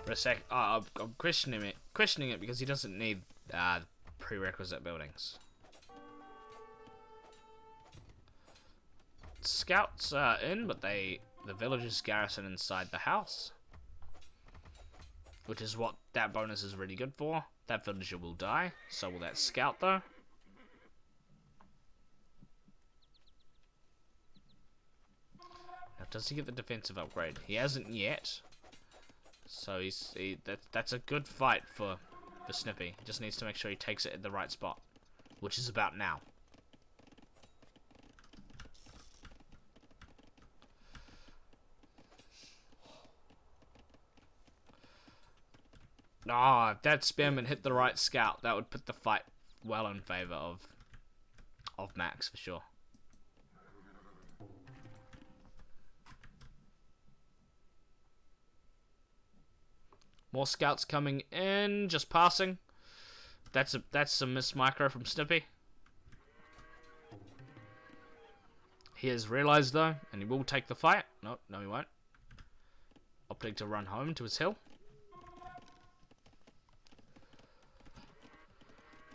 for a sec, I'm questioning it because he doesn't need prerequisite buildings. Scouts are in, but the villagers garrison inside the house, which is what that bonus is really good for. That villager will die, so will that scout though. Now, does he get the defensive upgrade? He hasn't yet, so that's a good fight for Snippy. He just needs to make sure he takes it at the right spot, which is about now. Ah, if that spearman hit the right scout, that would put the fight well in favor of Max for sure. More scouts coming in, just passing. That's some miss micro from Snippy. He has realized though, and he will take the fight. No, he won't. Opting to run home to his hill.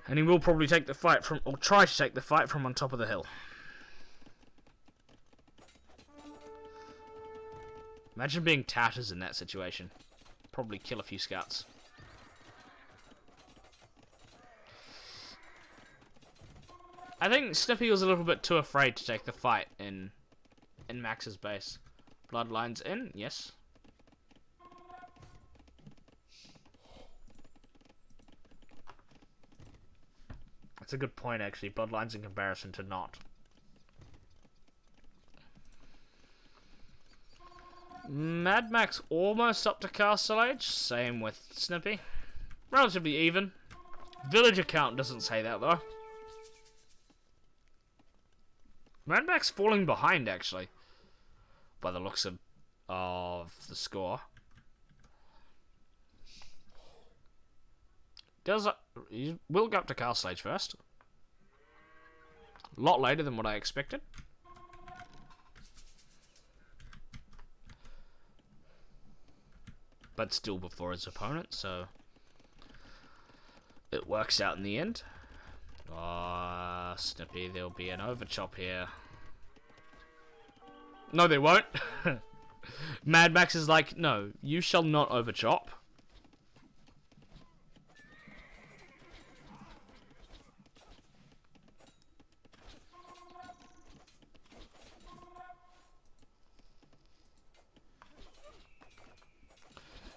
And he will probably take the fight from, or try to take the fight from on top of the hill. Imagine being Tatters in that situation. Probably kill a few scouts. I think Snippy was a little bit too afraid to take the fight in Max's base. Bloodlines in, yes. That's a good point, actually. Bloodlines in comparison to not. MadMax almost up to Castle Age. Same with Snippy. Relatively even. Villager count doesn't say that, though. MadMax falling behind, actually. By the looks of the score. He will go up to Castle Age first. A lot later than what I expected. But still before his opponent, so it works out in the end. Ah, Snippy, there'll be an overchop here. No, they won't. MadMax is like, no, you shall not overchop.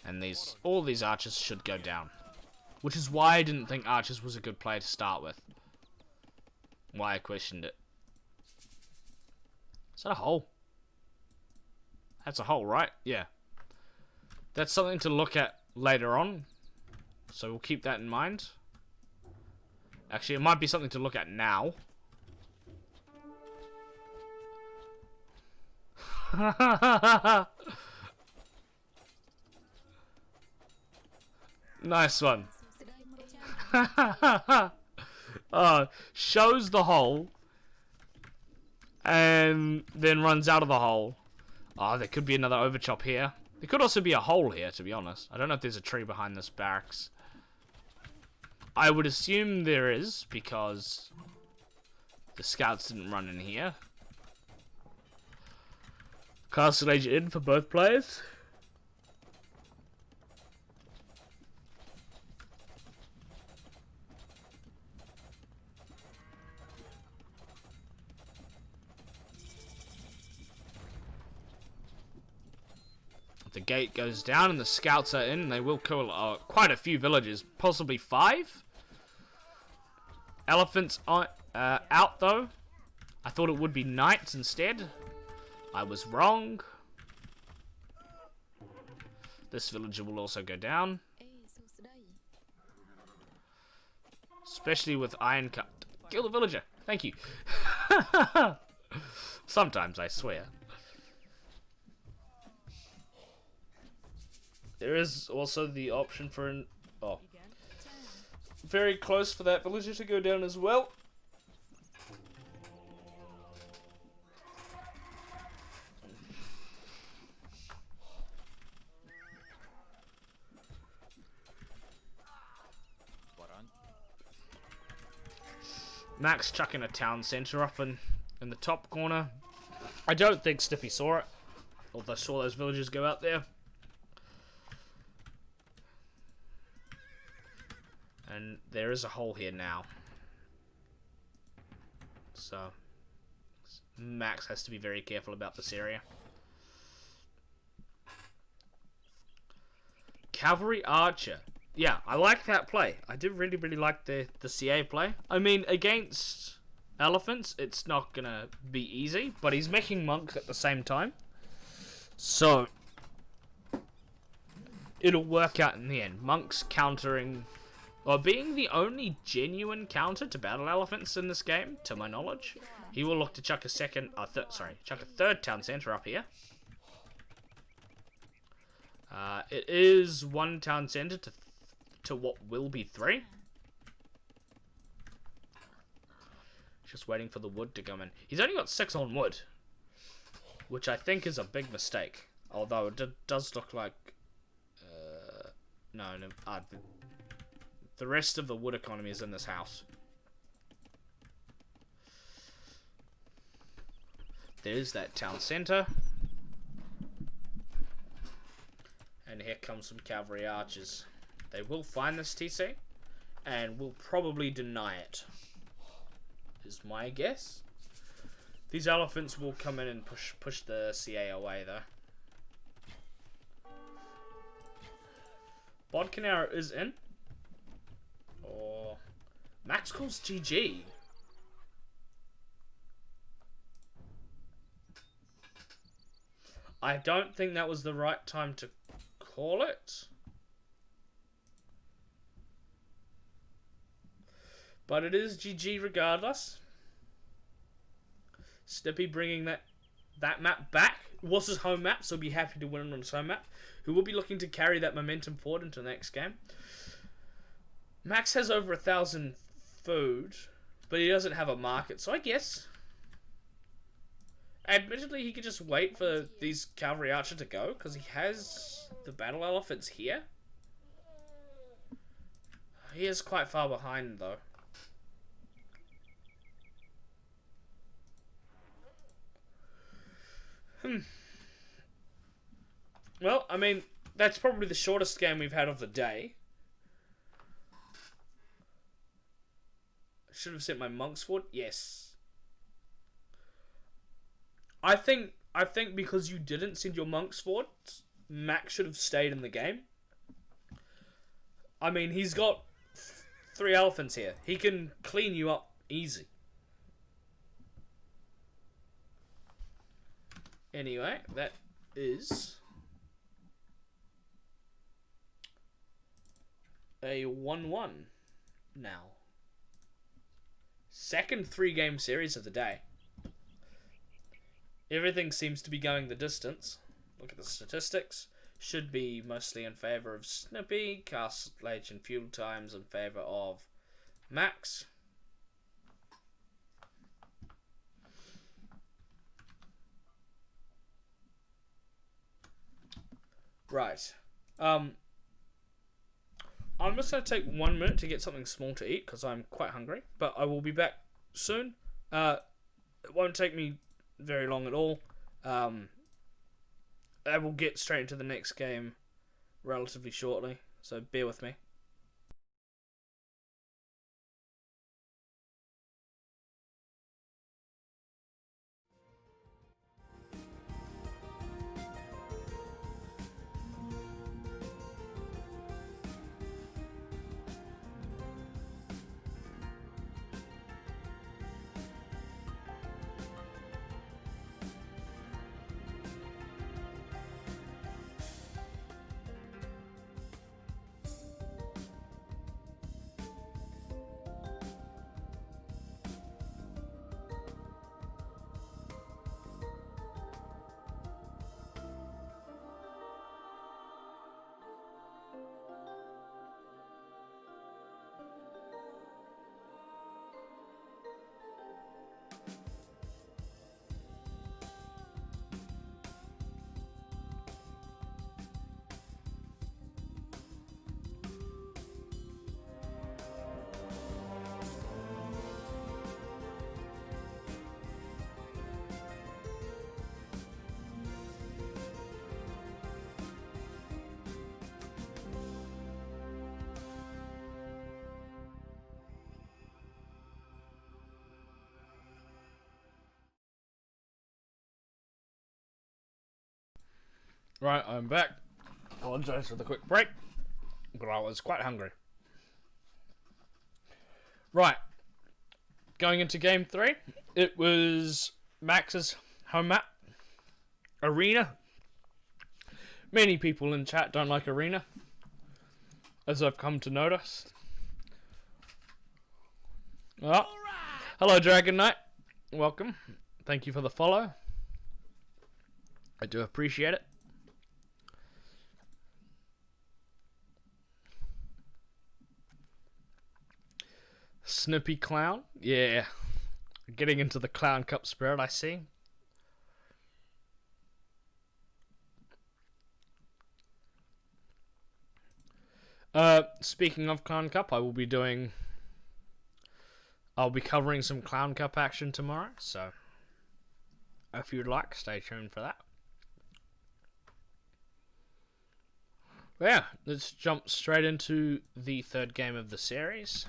And all these archers should go down. Which is why I didn't think archers was a good play to start with. Why I questioned it. Is that a hole? That's a hole, right? Yeah. That's something to look at later on. So we'll keep that in mind. Actually, it might be something to look at now. Nice one. Shows the hole and then runs out of the hole. There could be another overchop here. There could also be a hole here, to be honest. I don't know if there's a tree behind this barracks. I would assume there is, because the scouts didn't run in here. Castle Age in for both players. The gate goes down and the scouts are in. And they will kill quite a few villagers, possibly 5. Elephants are out though. I thought it would be knights instead. I was wrong. This villager will also go down. Especially with iron cut. Kill the villager. Thank you. Sometimes, I swear. There is also the option for an... Oh. Very close for that villager to go down as well. Max chucking a town centre up in the top corner. I don't think Snippy saw it. Although I saw those villagers go out there. And there is a hole here now. So Max has to be very careful about this area. Cavalry Archer. Yeah, I like that play. I did really, really like the CA play. I mean, against elephants, it's not going to be easy, but he's making monks at the same time. So, it'll work out in the end. Monks countering, or being the only genuine counter to battle elephants in this game, to my knowledge. He will look to chuck a chuck a third town centre up here. It is 1 town centre to what will be 3. Just waiting for the wood to come in. He's only got 6 on wood, which I think is a big mistake. Although it does look like... no, the rest of the wood economy is in this house. There's that town centre. And here comes some cavalry archers. They will find this TC and will probably deny it, is my guess. These elephants will come in and push the CA away though. Bodkinara is in. Or Max calls GG. I don't think that was the right time to call it. But it is GG regardless. Snippy bringing that map back. It was his home map, so he'll be happy to win on his home map. Who will be looking to carry that momentum forward into the next game. Max has over 1,000 food, but he doesn't have a market, so I guess... Admittedly, he could just wait for these cavalry archer to go, because he has the battle elephants here. He is quite far behind, though. Well, I mean, that's probably the shortest game we've had of the day. Should have sent my monks forward. Yes. I think because you didn't send your monks forward, Max should have stayed in the game. I mean, he's got 3 elephants here. He can clean you up easy. Anyway, that is a 1-1 now. Second 3-game series of the day. Everything seems to be going the distance. Look at the statistics. Should be mostly in favour of Snippy. Castle age and fuel times in favour of Max. Right. I'm just going to take 1 minute to get something small to eat because I'm quite hungry. But I will be back soon. It won't take me very long at all. I will get straight into the next game relatively shortly. So bear with me. Right, I'm back. Apologise for the quick break, but I was quite hungry. Right, going into game 3, it was Max's home map, Arena. Many people in chat don't like Arena, as I've come to notice. Oh, hello Dragon Knight, welcome. Thank you for the follow. I do appreciate it. Snippy Clown, yeah. Getting into the Clown Cup spirit, I see. Speaking of Clown Cup, I'll be covering some Clown Cup action tomorrow, so if you'd like, stay tuned for that. Yeah, let's jump straight into the third game of the series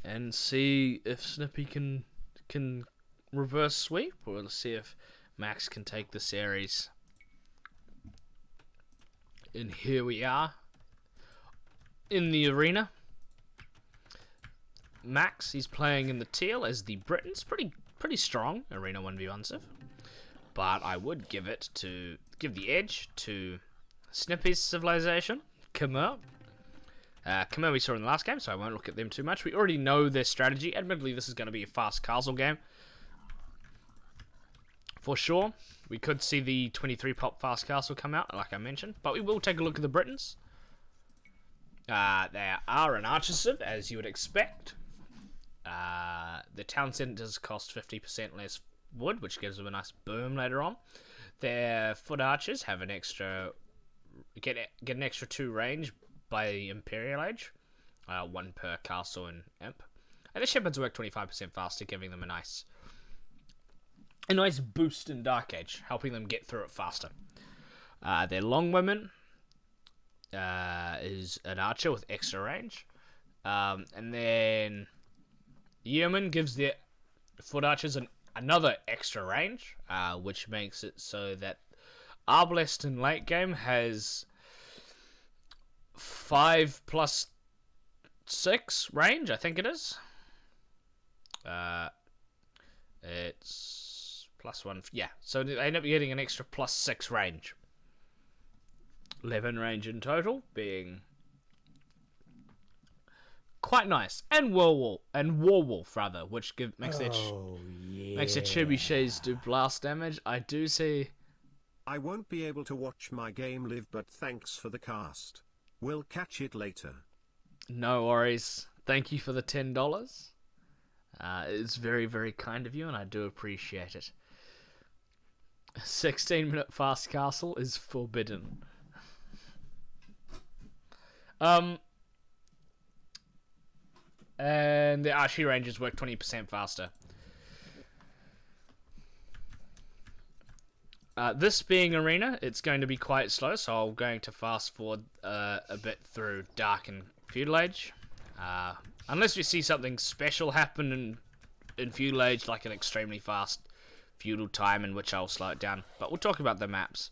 and see if Snippy can reverse sweep, or let's see if Max can take the series. And here we are in the arena. Max, he's playing in the teal as the Britons. Pretty strong arena 1v1 civ. But I would give the edge to Snippy's civilization, Khmer. Khmer we saw in the last game, so I won't look at them too much. We already know their strategy. Admittedly, this is going to be a fast castle game. For sure. We could see the 23 pop fast castle come out, like I mentioned. But we will take a look at the Britons. They are an archer civ, as you would expect. The town centers cost 50% less wood, which gives them a nice boom later on. Their foot archers have an extra... Get an extra 2 range by the Imperial Age. 1 per castle and imp. And the shepherds work 25% faster, giving them a nice boost in Dark Age, helping them get through it faster. Their Longwomen is an archer with extra range. And then Yeoman gives their foot archers another extra range, which makes it so that Arbalest in late game has 5+6 range, I think it is. It's +1, yeah. So they end up getting an extra +6 range. 11 range in total, being quite nice. And Warwolf rather, which makes their trebuchets do blast damage. I do see. I won't be able to watch my game live, but thanks for the cast. We'll catch it later. No worries. Thank you for the $10. It's very, very kind of you, and I do appreciate it. 16-minute fast castle is forbidden. And the archery ranges work 20% faster. This being arena, it's going to be quite slow, so I'm going to fast forward a bit through Dark and Feudal Age. Unless we see something special happen in Feudal Age, like an extremely fast feudal time, in which I'll slow it down. But we'll talk about the maps.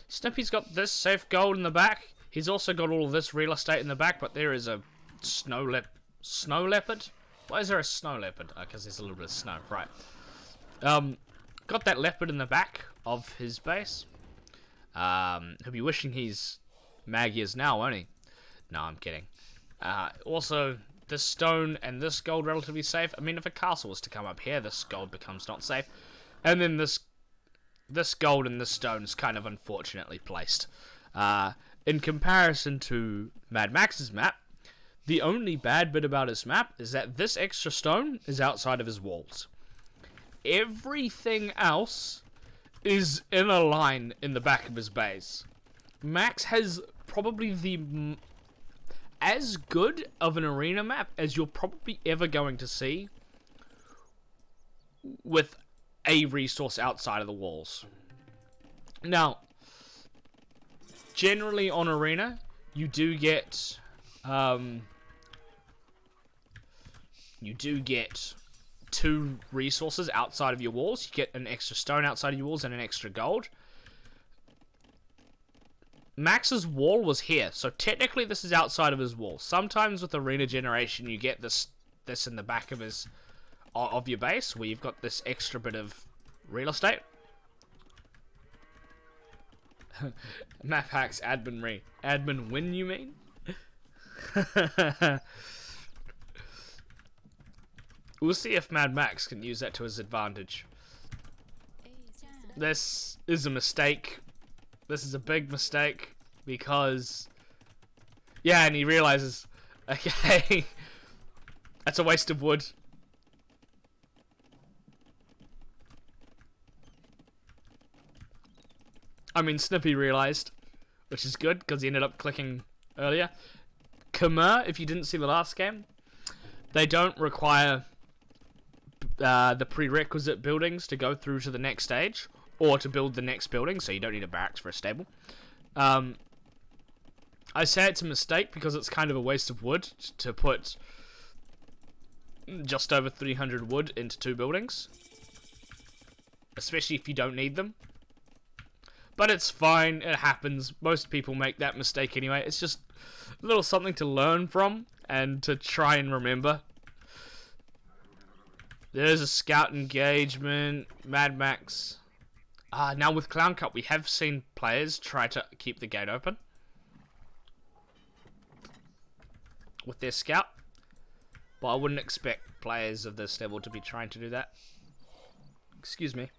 Snippy's got this safe gold in the back. He's also got all of this real estate in the back, but there is a snow leopard. Why is there a snow leopard? Because there's a little bit of snow, right. Got that leopard in the back of his base. He'll be wishing he's Magias now, won't he? No, I'm kidding. Also, this stone and this gold relatively safe. I mean, if a castle was to come up here, this gold becomes not safe. And then this gold and this stone is kind of unfortunately placed. In comparison to MadMax's map, the only bad bit about his map is that this extra stone is outside of his walls. Everything else is in a line in the back of his base. Max has probably as good of an arena map as you're probably ever going to see with a resource outside of the walls. Now, generally on arena, you do get two resources outside of your walls. You get an extra stone outside of your walls and an extra gold. Max's wall was here, so technically this is outside of his wall. Sometimes with arena generation, you get this in the back of your base, where you've got this extra bit of real estate. Map hacks admin win, you mean? We'll see if MadMax can use that to his advantage. This is a mistake. This is a big mistake because, yeah, and he realizes, okay, that's a waste of wood. I mean, Snippy realized, which is good because he ended up clicking earlier. Khmer, if you didn't see the last game, they don't require the prerequisite buildings to go through to the next stage or to build the next building, so you don't need a barracks for a stable. I say it's a mistake because it's kind of a waste of wood to put just over 300 wood into 2 buildings, especially if you don't need them. But it's fine, it happens. Most people make that mistake anyway. It's just a little something to learn from and to try and remember. There's a scout engagement, MadMax. Now with Clown Cup, we have seen players try to keep the gate open with their scout, but I wouldn't expect players of this level to be trying to do that. Excuse me.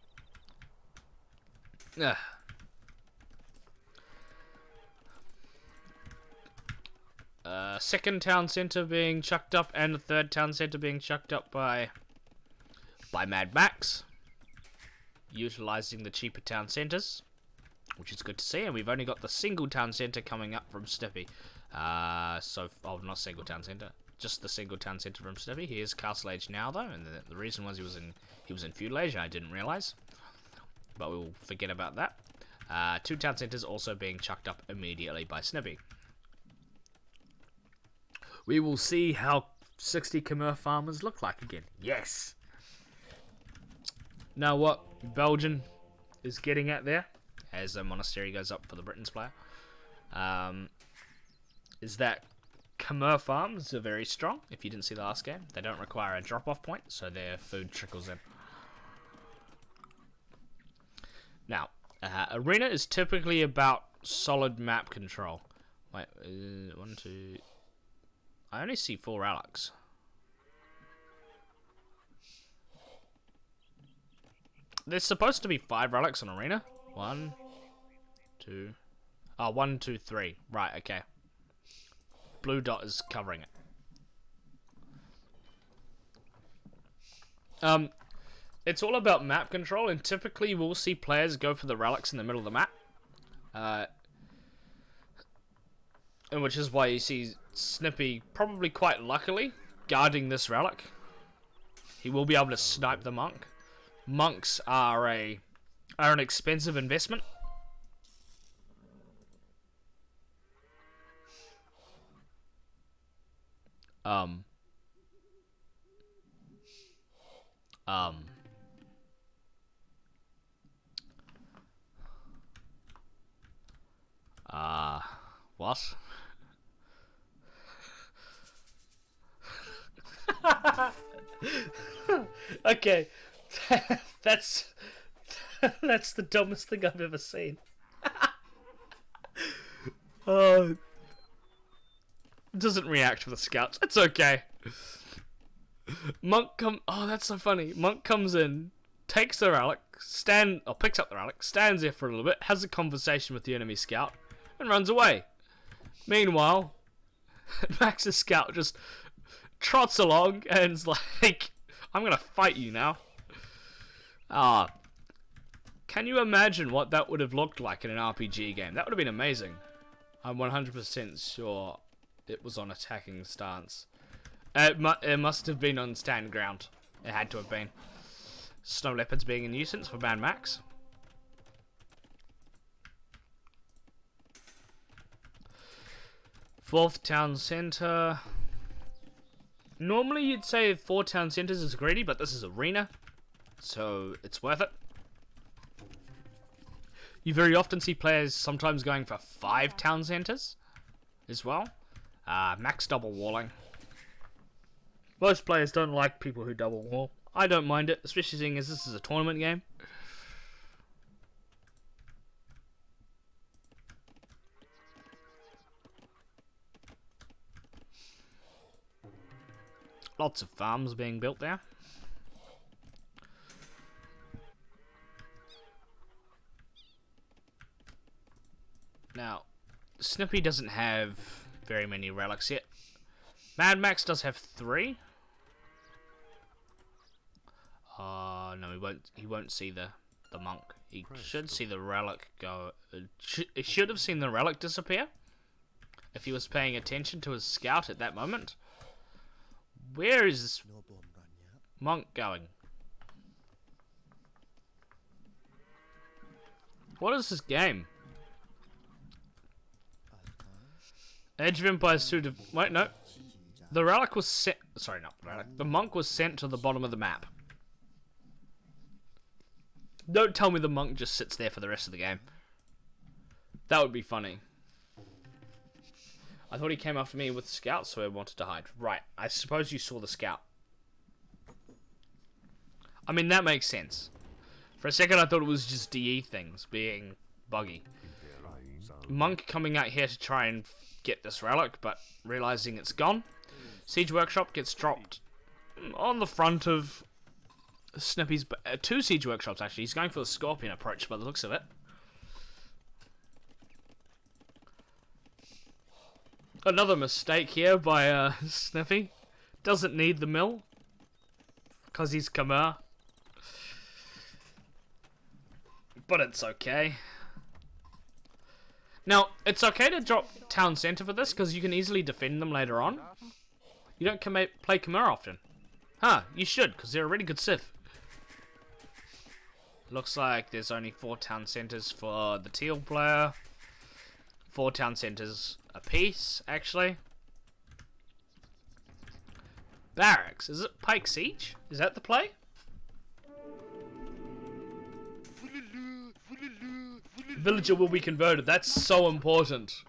Ugh. Second town center being chucked up, and the third town center being chucked up by MadMax, utilizing the cheaper town centers, which is good to see. And we've only got the single town center coming up from Snippy. Not single town center, just the single town center from Snippy. He is Castle Age now though, and the reason was he was in Feudal Age, and I didn't realize, but we'll forget about that. 2 town centers also being chucked up immediately by Snippy. We will see how 60 Khmer farmers look like again. Yes! Now what Belgian is getting at there, as a monastery goes up for the Britain's player, is that Khmer farms are very strong. If you didn't see the last game, they don't require a drop-off point, so their food trickles in. Now, arena is typically about solid map control. Wait, 1, 2... I only see 4 relics. There's supposed to be 5 relics on arena. 1, 2... 1, 2, 3. Right, okay. Blue dot is covering it. It's all about map control, and typically we'll see players go for the relics in the middle of the map. And which is why you see Snippy, probably quite luckily, guarding this relic. He will be able to snipe the monk. Monks are an expensive investment. What? Okay, that's the dumbest thing I've ever seen. Doesn't react with the scouts. It's okay. Oh, that's so funny. Monk comes in, takes the relic, picks up the relic, stands there for a little bit, has a conversation with the enemy scout, and runs away. Meanwhile, Max's scout just trots along and is like, I'm gonna fight you now. Can you imagine what that would have looked like in an RPG game? That would have been amazing. I'm 100% sure it was on attacking stance. It must have been on stand ground. It had to have been. Snow leopards being a nuisance for MadMax. Fourth town center. Normally you'd say 4 town centers is greedy, but this is arena, so it's worth it. You very often see players sometimes going for 5 town centres as well. Max double walling. Most players don't like people who double wall. I don't mind it, especially seeing as this is a tournament game. Lots of farms being built there. Now, Snippy doesn't have very many relics yet. MadMax does have 3. No, he won't see the monk. He should see the relic go. He should have seen the relic disappear if he was paying attention to his scout at that moment. Where is this monk going? What is this game? Edge of Empire suit of... Wait, no. The relic was sent... Sorry, not the relic. The monk was sent to the bottom of the map. Don't tell me the monk just sits there for the rest of the game. That would be funny. I thought he came after me with scouts, so I wanted to hide. Right, I suppose you saw the scout. I mean, that makes sense. For a second, I thought it was just DE things being buggy. Monk coming out here to try and get this relic, but realizing it's gone. Siege Workshop gets dropped on the front of Snippy's... 2 Siege Workshops, actually. He's going for the Scorpion approach by the looks of it. Another mistake here by Snippy. Doesn't need the mill. Because he's Khmer. But it's okay. Now, it's okay to drop town centre for this, because you can easily defend them later on. You don't play Khmer often. Huh, you should, because they're a really good Civ. Looks like there's only 4 town centres for the teal player. 4 town centres apiece, actually. Barracks. Is it Pike Siege? Is that the play? Villager will be converted. That's so important.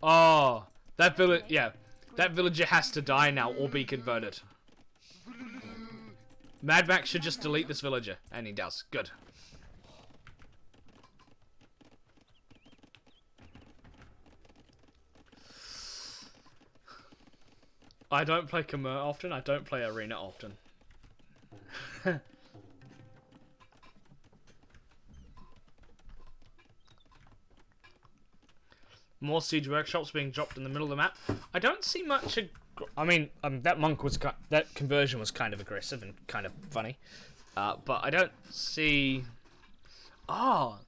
Oh, that villager has to die now or be converted. MadMax should just delete this villager, and he does. Good. I don't play Khmer often. I don't play Arena often. More siege workshops being dropped in the middle of the map. I don't see much. I mean, that monk was that conversion was kind of aggressive and kind of funny, but I don't see. Oh,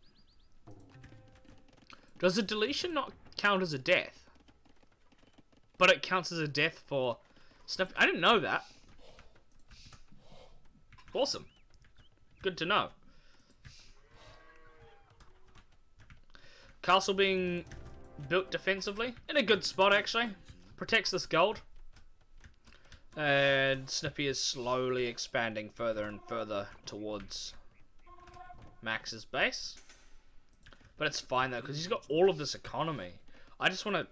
does a deletion not count as a death? But it counts as a death for stuff. I didn't know that. Awesome. Good to know. Castle being built defensively. In a good spot, actually. Protects this gold. And Snippy is slowly expanding further and further towards Max's base. But it's fine, though, because he's got all of this economy. I just want to...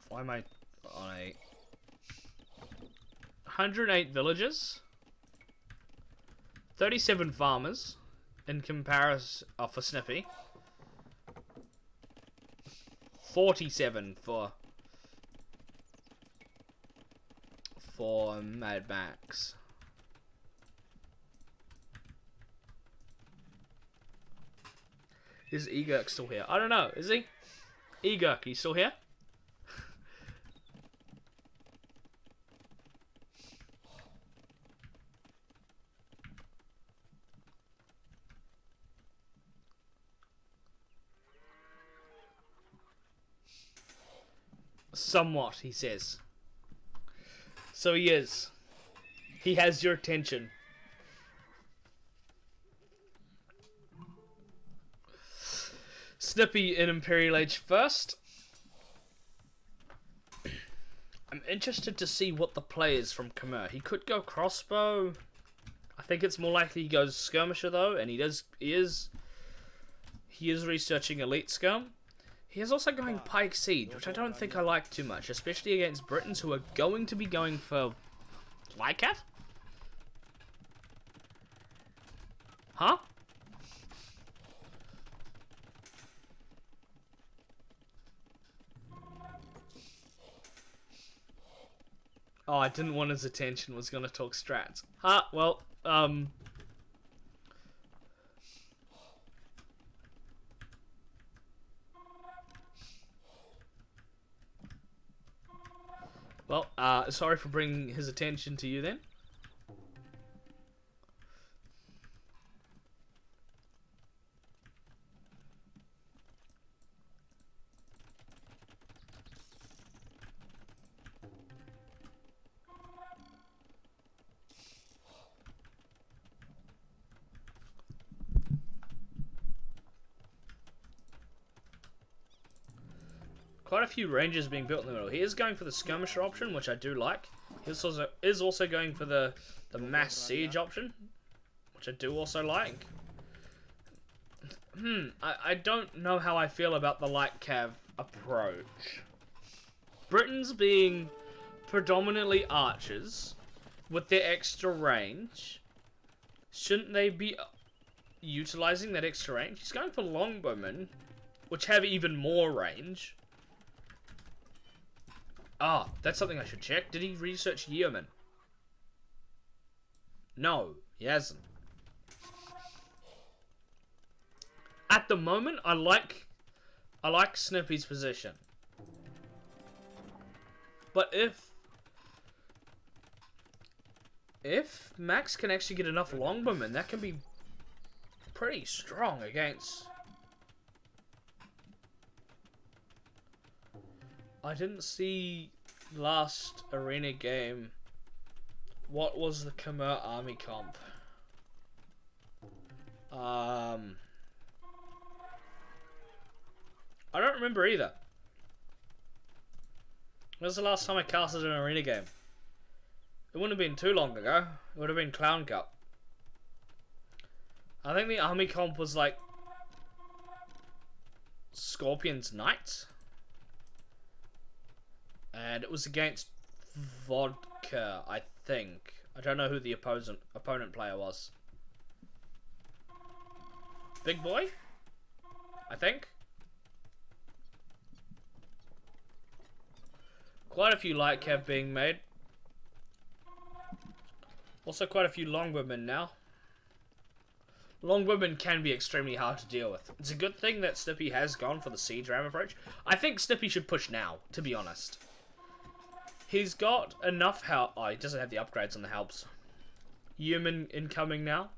Why am I on a 108 villages, 37 farmers in comparison for Snippy, 47 for MadMax. Is Egurk still here? I don't know. Is he? Egurk, you still here? Somewhat, he says. So he is. He has your attention. Snippy in Imperial Age first. I'm interested to see what the play is from Khmer. He could go crossbow. I think it's more likely he goes skirmisher though, and he is researching elite skirm. He is also going pike siege, which I don't think I like too much, especially against Britons who are going to be going for Lycav? Huh? Oh, I didn't want his attention, was gonna talk strats. Huh, well, well, sorry for bringing his attention to you then. Quite a few ranges being built in the middle. He is going for the skirmisher option, which I do like. He is also going for the mass siege option, which I do also like. I don't know how I feel about the light cav approach. Britons being predominantly archers with their extra range, shouldn't they be utilizing that extra range? He's going for longbowmen, which have even more range. Ah, that's something I should check. Did he research yeomen? No, he hasn't. At the moment, I like Snippy's position. But if Max can actually get enough longbowmen, that can be pretty strong against... I didn't see last arena game. What was the Khmer army comp? I don't remember either. When was the last time I casted an arena game? It wouldn't have been too long ago. It would have been Clown Cup. I think the army comp was like Scorpion's Knights. And it was against Vodka, I think. I don't know who the opponent player was. Big Boy? I think. Quite a few light cav being made. Also quite a few longbowmen now. Longbowmen can be extremely hard to deal with. It's a good thing that Snippy has gone for the siege ram approach. I think Snippy should push now, to be honest. He's got enough help. Oh, he doesn't have the upgrades on the helps. Human incoming now.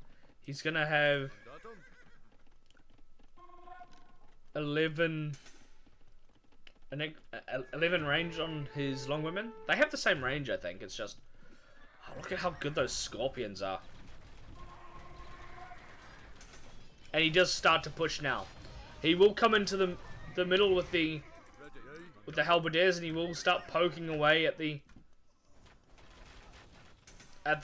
He's gonna have 11 range on his longwomen. They have the same range, I think. It's just, oh, look at how good those scorpions are. And he does start to push now. He will come into the middle with the halberdiers, and he will start poking away at the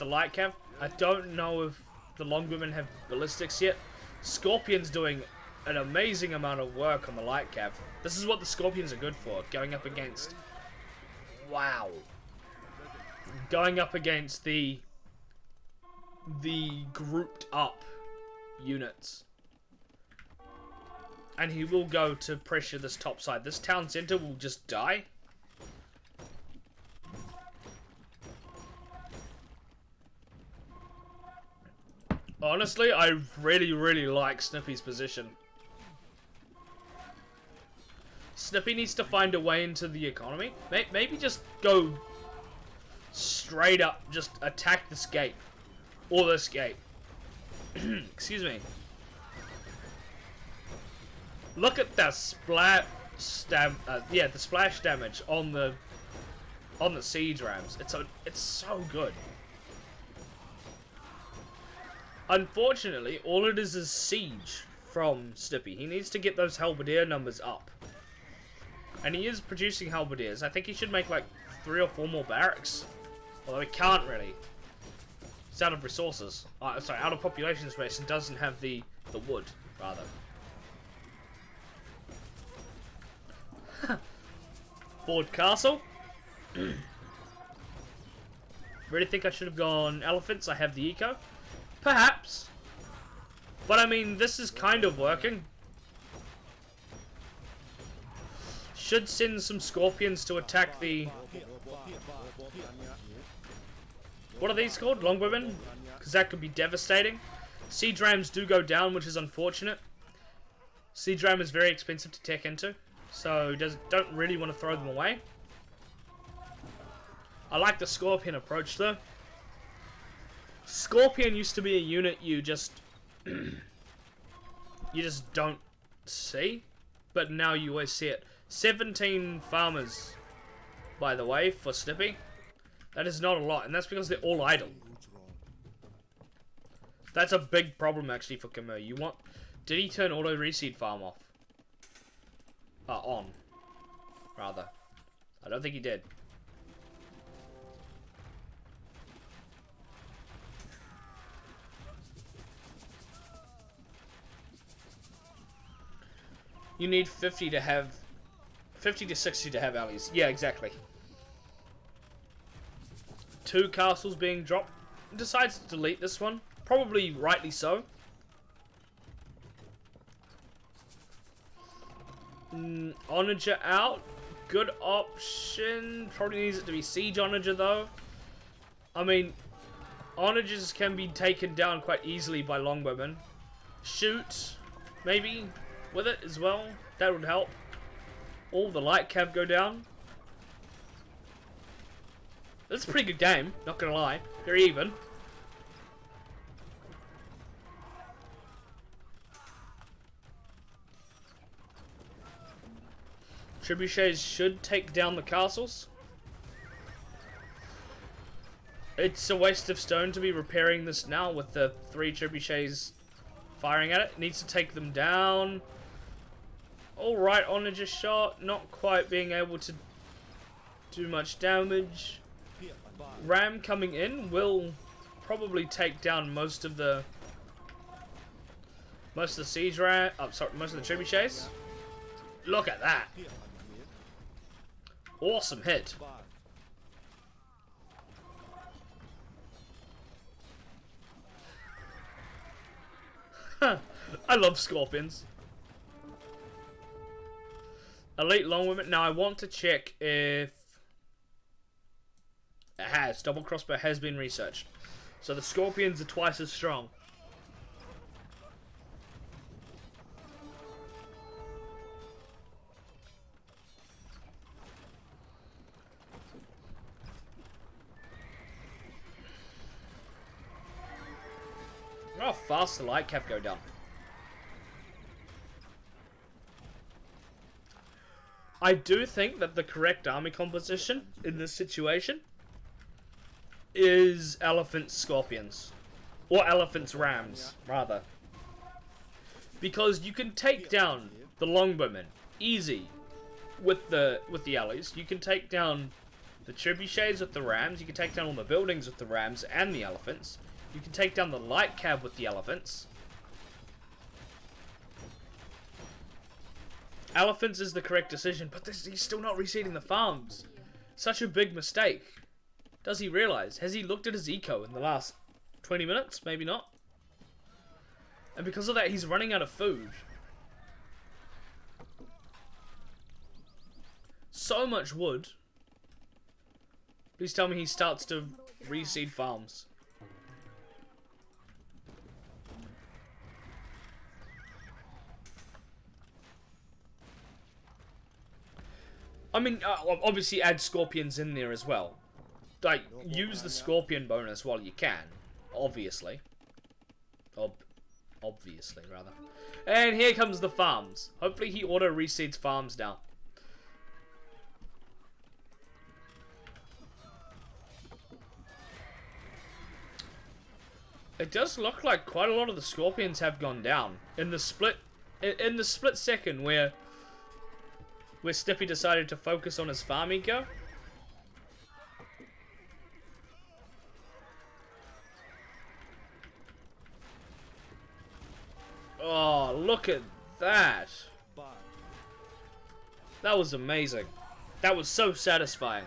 light cav. I don't know if the longwomen have ballistics yet. Scorpion's doing an amazing amount of work on the light cav. This is what the Scorpions are good for, going up against... Wow. Going up against the grouped up units. And he will go to pressure this top side. This town center will just die. Honestly, I really, really like Snippy's position. Snippy needs to find a way into the economy. Maybe just go straight up, just attack this gate. Or this gate. Excuse me. Look at the splash damage on the siege rams. It's so good. Unfortunately, all it is siege from Snippy. He needs to get those halberdier numbers up. And he is producing halberdiers. I think he should make like 3 or 4 more barracks. Although he can't really. It's out of resources. Sorry, out of population space and doesn't have the wood, rather. Ford Castle. Really think I should have gone elephants? I have the eco. Perhaps. But I mean, this is kind of working. Should send some scorpions to attack the... What are these called? Longbowmen? Because that could be devastating. Siege rams do go down, which is unfortunate. Siege ram is very expensive to tech into. So don't really want to throw them away. I like the scorpion approach though. Scorpion used to be a unit you just don't see, but now you always see it. 17 farmers, by the way, for Snippy. That is not a lot, and that's because they're all idle. That's a big problem actually for Camus. You want... Did he turn auto reseed farm off? On. Rather. I don't think he did. You need 50 to have... 50 to 60 to have allies. Yeah, exactly. 2 castles being dropped. Decides to delete this one. Probably rightly so. Onager out. Good option. Probably needs it to be Siege Onager though. I mean, Onagers can be taken down quite easily by Longbowmen. Shoot, maybe, with it as well. That would help. All the light cav go down. That's a pretty good game, not gonna lie. Very even. Trebuchets should take down the castles. It's a waste of stone to be repairing this now with the 3 trebuchets firing at it. It needs to take them down. Alright, Onager shot. Not quite being able to do much damage. Ram coming in will probably take down most of the siege ram. Oh, sorry, most of the trebuchets. Look at that! Awesome hit. I love scorpions. Elite Longwomen. Now I want to check if it has. Double crossbow has been researched. So the scorpions are twice as strong. How fast the light cap go down. I do think that the correct army composition in this situation is elephants scorpions, or elephants rams rather, because you can take down the longbowmen easy with the allies. You can take down the trebuchets with the rams. You can take down all the buildings with the rams and the elephants. You can take down the light cab with the elephants. Elephants is the correct decision, but he's still not reseeding the farms. Such a big mistake. Does he realise? Has he looked at his eco in the last 20 minutes? Maybe not. And because of that, he's running out of food. So much wood. Please tell me he starts to reseed farms. I mean, obviously add scorpions in there as well. Like, use the scorpion bonus while you can. Obviously. Obviously, rather. And here comes the farms. Hopefully he auto-reseeds farms now. It does look like quite a lot of the scorpions have gone down. In the split second where Snippy decided to focus on his farm eco. Oh, look at that. That was amazing. That was so satisfying.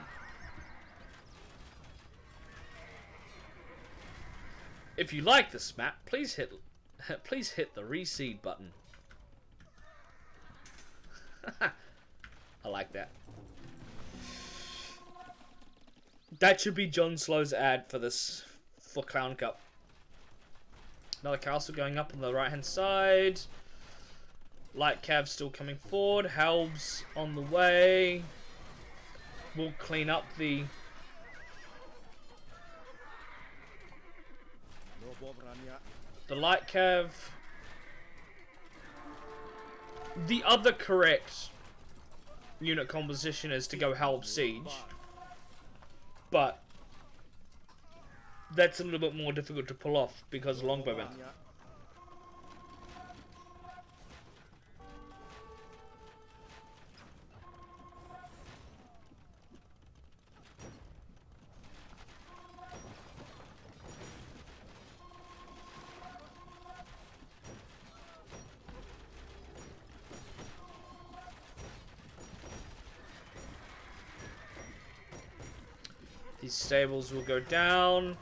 If you like this map, please hit the reseed button. I like that. That should be John Slow's ad for Clown Cup. Another castle going up on the right hand side. Light Cav still coming forward. Helb's on the way. We'll clean up the Light Cav. The other correct unit composition is to go Helb Siege. But that's a little bit more difficult to pull off because Longbowmen. These stables will go down.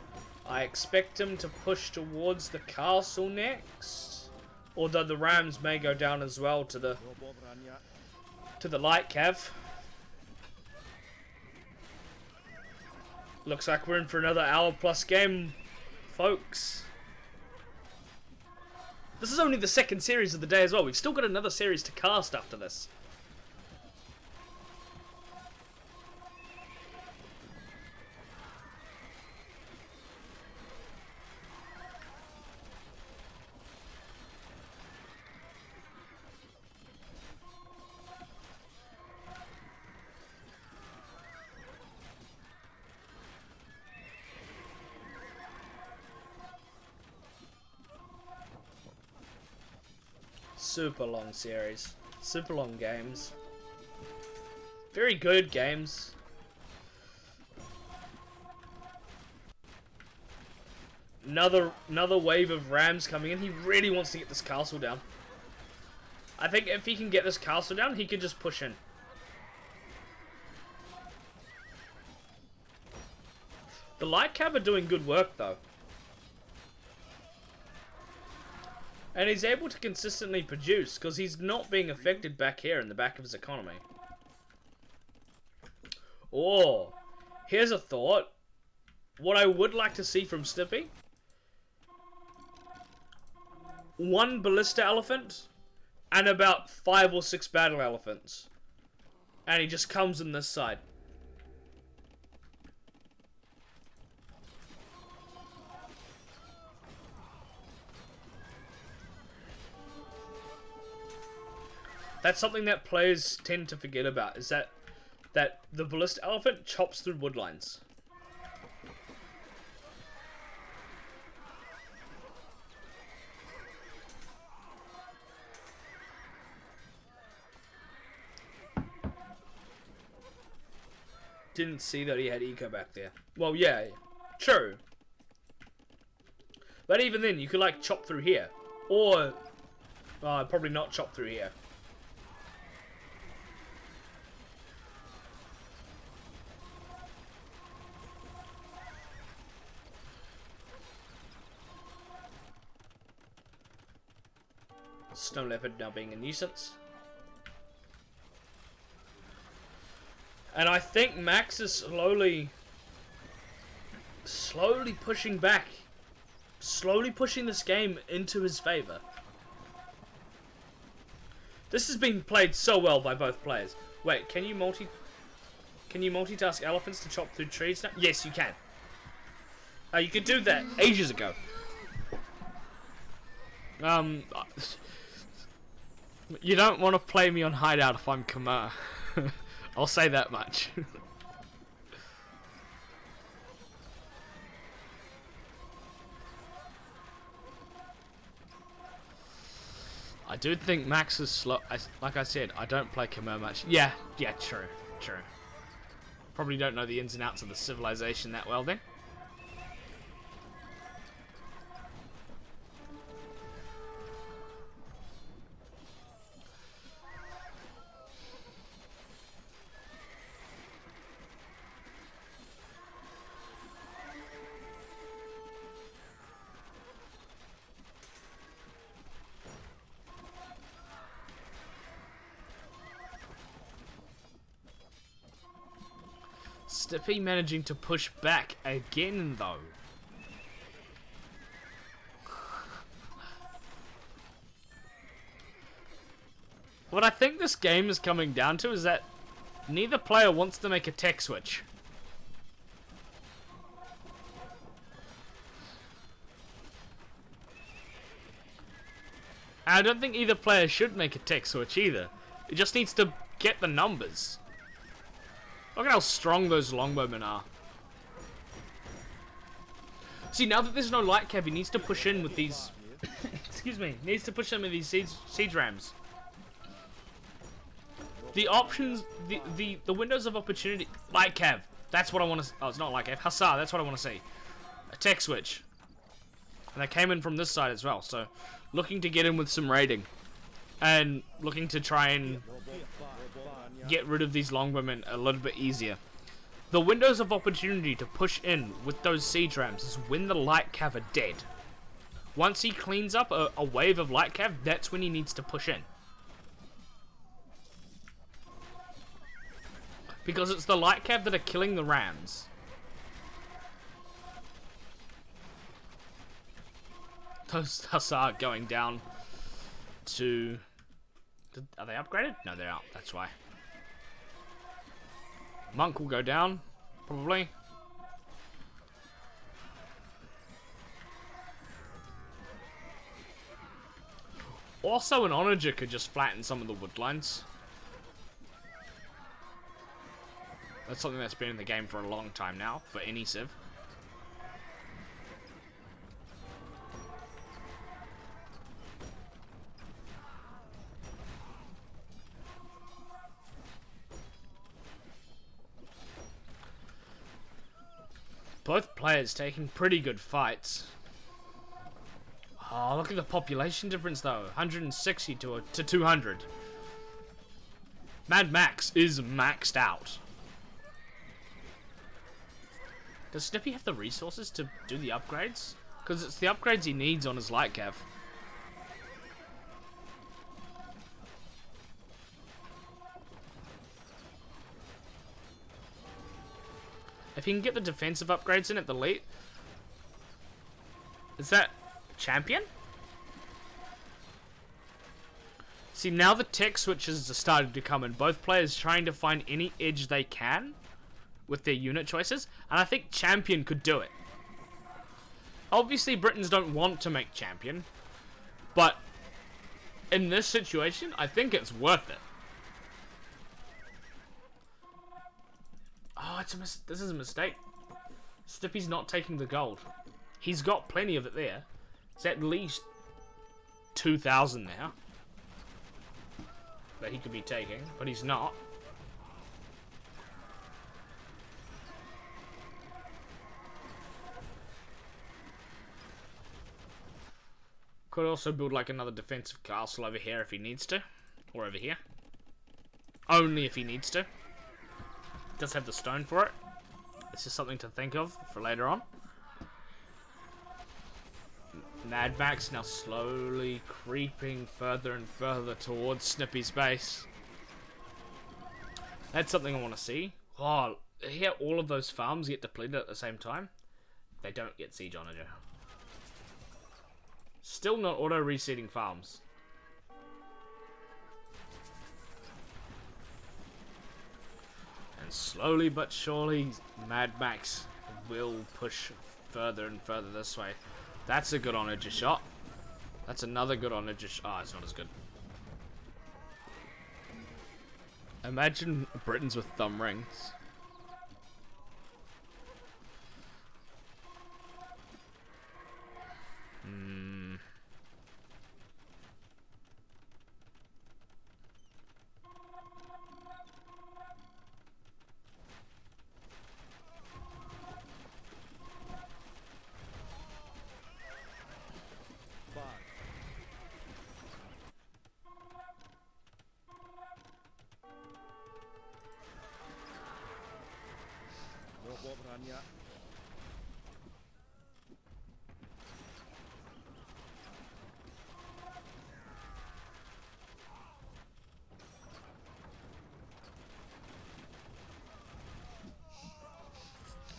I expect him to push towards the castle next. Although the rams may go down as well to the light cav. Looks like we're in for another hour-plus game, folks. This is only the second series of the day as well. We've still got another series to cast after this. Super long series. Super long games. Very good games. Another wave of rams coming in. He really wants to get this castle down. I think if he can get this castle down, he can just push in. The light cab are doing good work though. And he's able to consistently produce because he's not being affected back here in the back of his economy. Oh, here's a thought. What I would like to see from Snippy. One ballista elephant and about 5 or 6 battle elephants. And he just comes in this side. That's something that players tend to forget about, is that the ballista elephant chops through wood lines. Didn't see that he had eco back there. Well, yeah, true. But even then, you could like chop through here. Or, probably not chop through here. Snow leopard now being a nuisance. And I think Max is slowly pushing back. Slowly pushing this game into his favor. This has been played so well by both players. Wait, can you multitask elephants to chop through trees now? Yes, you can. You could do that ages ago. You don't want to play me on hideout if I'm Khmer. I'll say that much. I do think Max is slow. Like I said, I don't play Khmer much. Yeah, true. Probably don't know the ins and outs of the civilization that well then. Stippy managing to push back again, though. What I think this game is coming down to is that neither player wants to make a tech switch. And I don't think either player should make a tech switch either. It just needs to get the numbers. Look at how strong those longbowmen are. See, now that there's no light cav, he needs to push in with these... excuse me. Needs to push in with these siege rams. The options... The windows of opportunity... Light cav. That's what I want to... Oh, it's not light cav. Hussar. That's what I want to see. A tech switch. And they came in from this side as well. So, looking to get in with some raiding. And looking to try and... get rid of these longbowmen a little bit easier. The windows of opportunity to push in with those siege rams is when the light cav are dead. Once he cleans up a wave of light cav, that's when he needs to push in. Because it's the light cav that are killing the rams. Those hussar going down to... Are they upgraded? No, they're out. That's why. Monk will go down, probably. Also, an onager could just flatten some of the wood lines. That's something that's been in the game for a long time now, for any civ. Both players taking pretty good fights. Oh, look at the population difference though. 160 to 200. MadMax is maxed out. Does Snippy have the resources to do the upgrades? Because it's the upgrades he needs on his light cav. If he can get the defensive upgrades in at the late... Is that champion? See, now the tech switches are starting to come in. Both players trying to find any edge they can with their unit choices. And I think champion could do it. Obviously, Britons don't want to make champion. But in this situation, I think it's worth it. Oh, this is a mistake. Stippy's not taking the gold. He's got plenty of it there. It's at least 2,000 now that he could be taking, but he's not. Could also build like another defensive castle over here if he needs to. Or over here. Only if he needs to. Does have the stone for it. This is something to think of for later on. MadMax now slowly creeping further and further towards Snippy's base. That's something I want to see. Oh, here all of those farms get depleted at the same time. They don't get siege onager. Still not auto reseeding farms. And slowly but surely, MadMax will push further and further this way. That's a good onager shot. That's another good onager shot. Oh, it's not as good. Imagine Britons with thumb rings.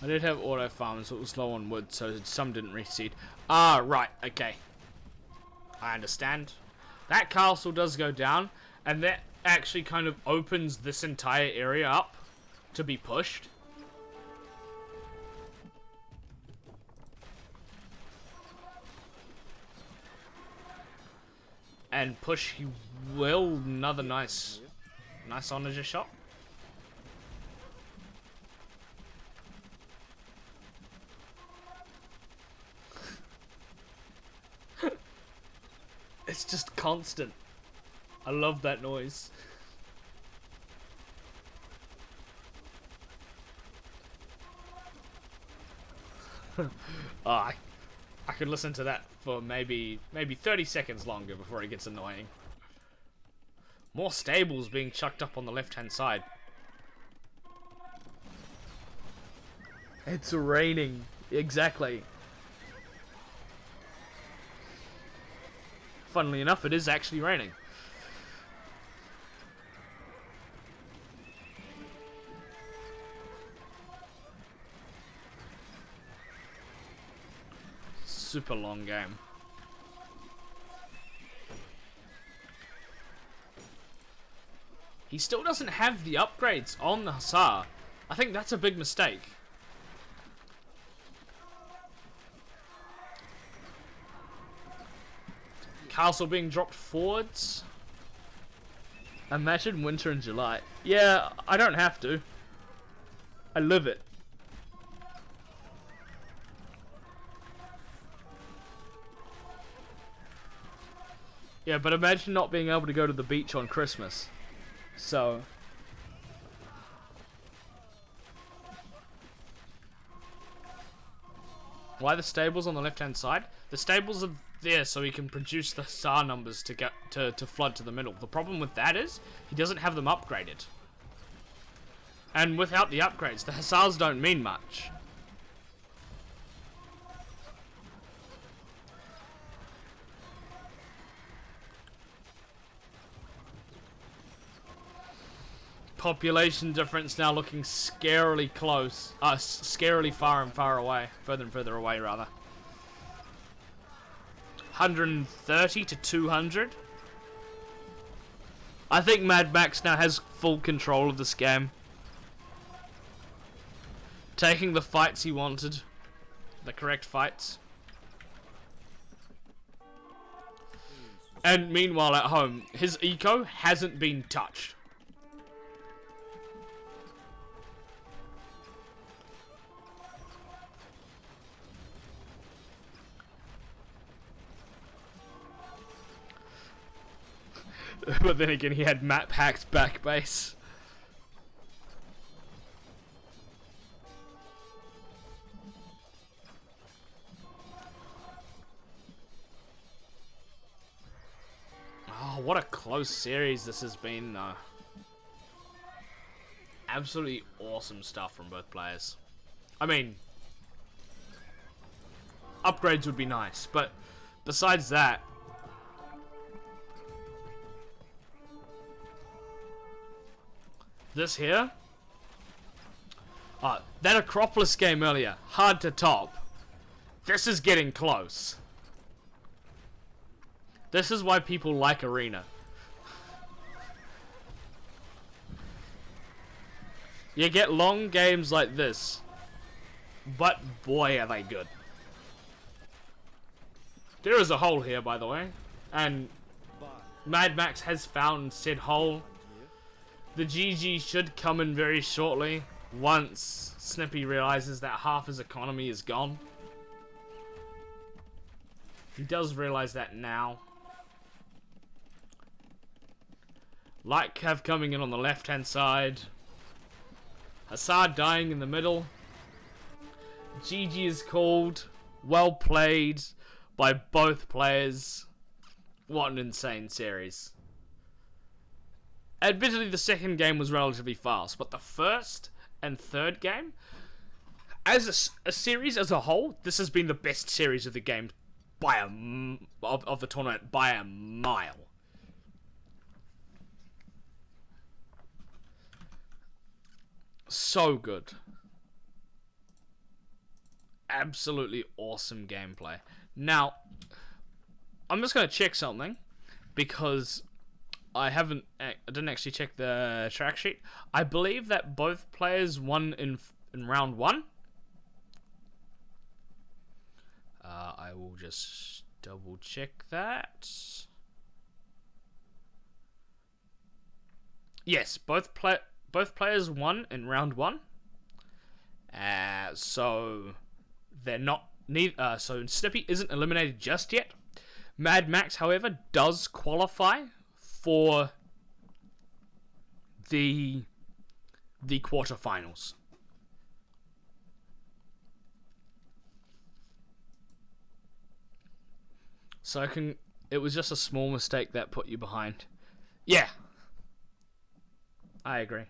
I did have auto farm, so it was low on wood, so some didn't reseed. Ah, right, okay. I understand. That castle does go down, and that actually kind of opens this entire area up to be pushed. And push he will. Another nice onager shot. It's just constant. I love that noise. Oh, I could listen to that for maybe 30 seconds longer before it gets annoying. More stables being chucked up on the left-hand side. It's raining. Exactly. Funnily enough, it is actually raining. Super long game. He still doesn't have the upgrades on the Hussar. I think that's a big mistake. Castle being dropped forwards. Imagine winter in July. Yeah, I don't have to. I live it. Yeah, but imagine not being able to go to the beach on Christmas. So... why the stables on the left-hand side? The stables are there so he can produce the SAR numbers to get to flood to the middle. The problem with that is he doesn't have them upgraded. And without the upgrades, the Hussars don't mean much. Population difference now looking scarily close. Scarily far and far away. Further and further away, rather. 130 to 200. I think MadMax now has full control of this game. Taking the fights he wanted. The correct fights. And meanwhile at home, his eco hasn't been touched. But then again, he had map hacked back base. Oh, what a close series this has been, though. Absolutely awesome stuff from both players. I mean, upgrades would be nice, but besides that, this here, that Acropolis game earlier, hard to top. This is getting close. This is why people like Arena. You get long games like this, but boy are they good. There is a hole here, by the way, and MadMax has found said hole. The GG should come in very shortly, once Snippy realizes that half his economy is gone. He does realize that now. Light Cav coming in on the left-hand side. Hussar dying in the middle. GG is called. Well played by both players. What an insane series. Admittedly, the second game was relatively fast, but the first and third game, as a series as a whole, this has been the best series of the game by of the tournament by a mile. So good. absolutely awesome gameplay. Now, I'm just going to check something, because I didn't actually check the track sheet. I believe that both players won in round 1. I will just double check that. Yes, both players won in round 1. So they're not. So Snippy isn't eliminated just yet. MadMax, however, does qualify for the quarterfinals. So it was just a small mistake that put you behind. Yeah, I agree.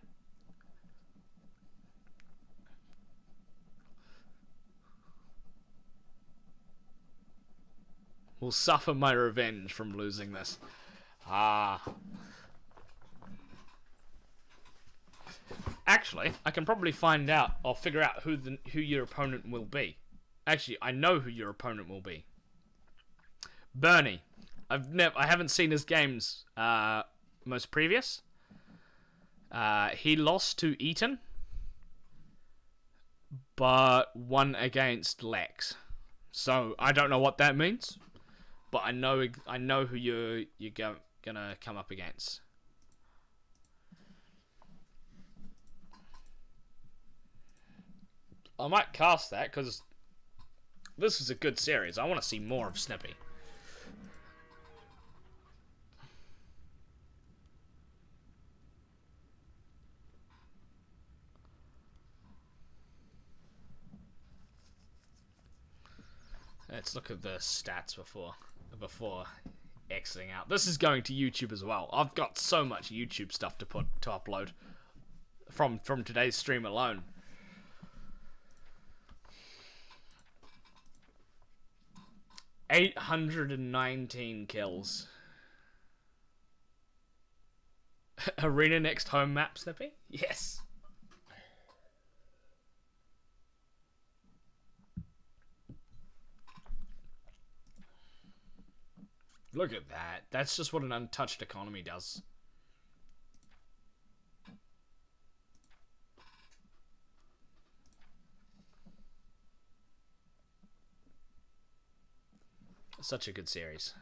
Will suffer my revenge from losing this. Actually, I can probably find out or figure out who your opponent will be. Actually, I know who your opponent will be. Bernie. I haven't seen his games most previous. He lost to Eaton, but won against Lex. So I don't know what that means, but I know who you're gonna come up against. I might cast that because this is a good series. I want to see more of Snippy. Let's look at the stats before exiting out. This is going to YouTube as well. I've got so much YouTube stuff to upload from today's stream alone. $819 kills. Arena next home map, Snippy? Yes. Look at that. That's just what an untouched economy does. Such a good series.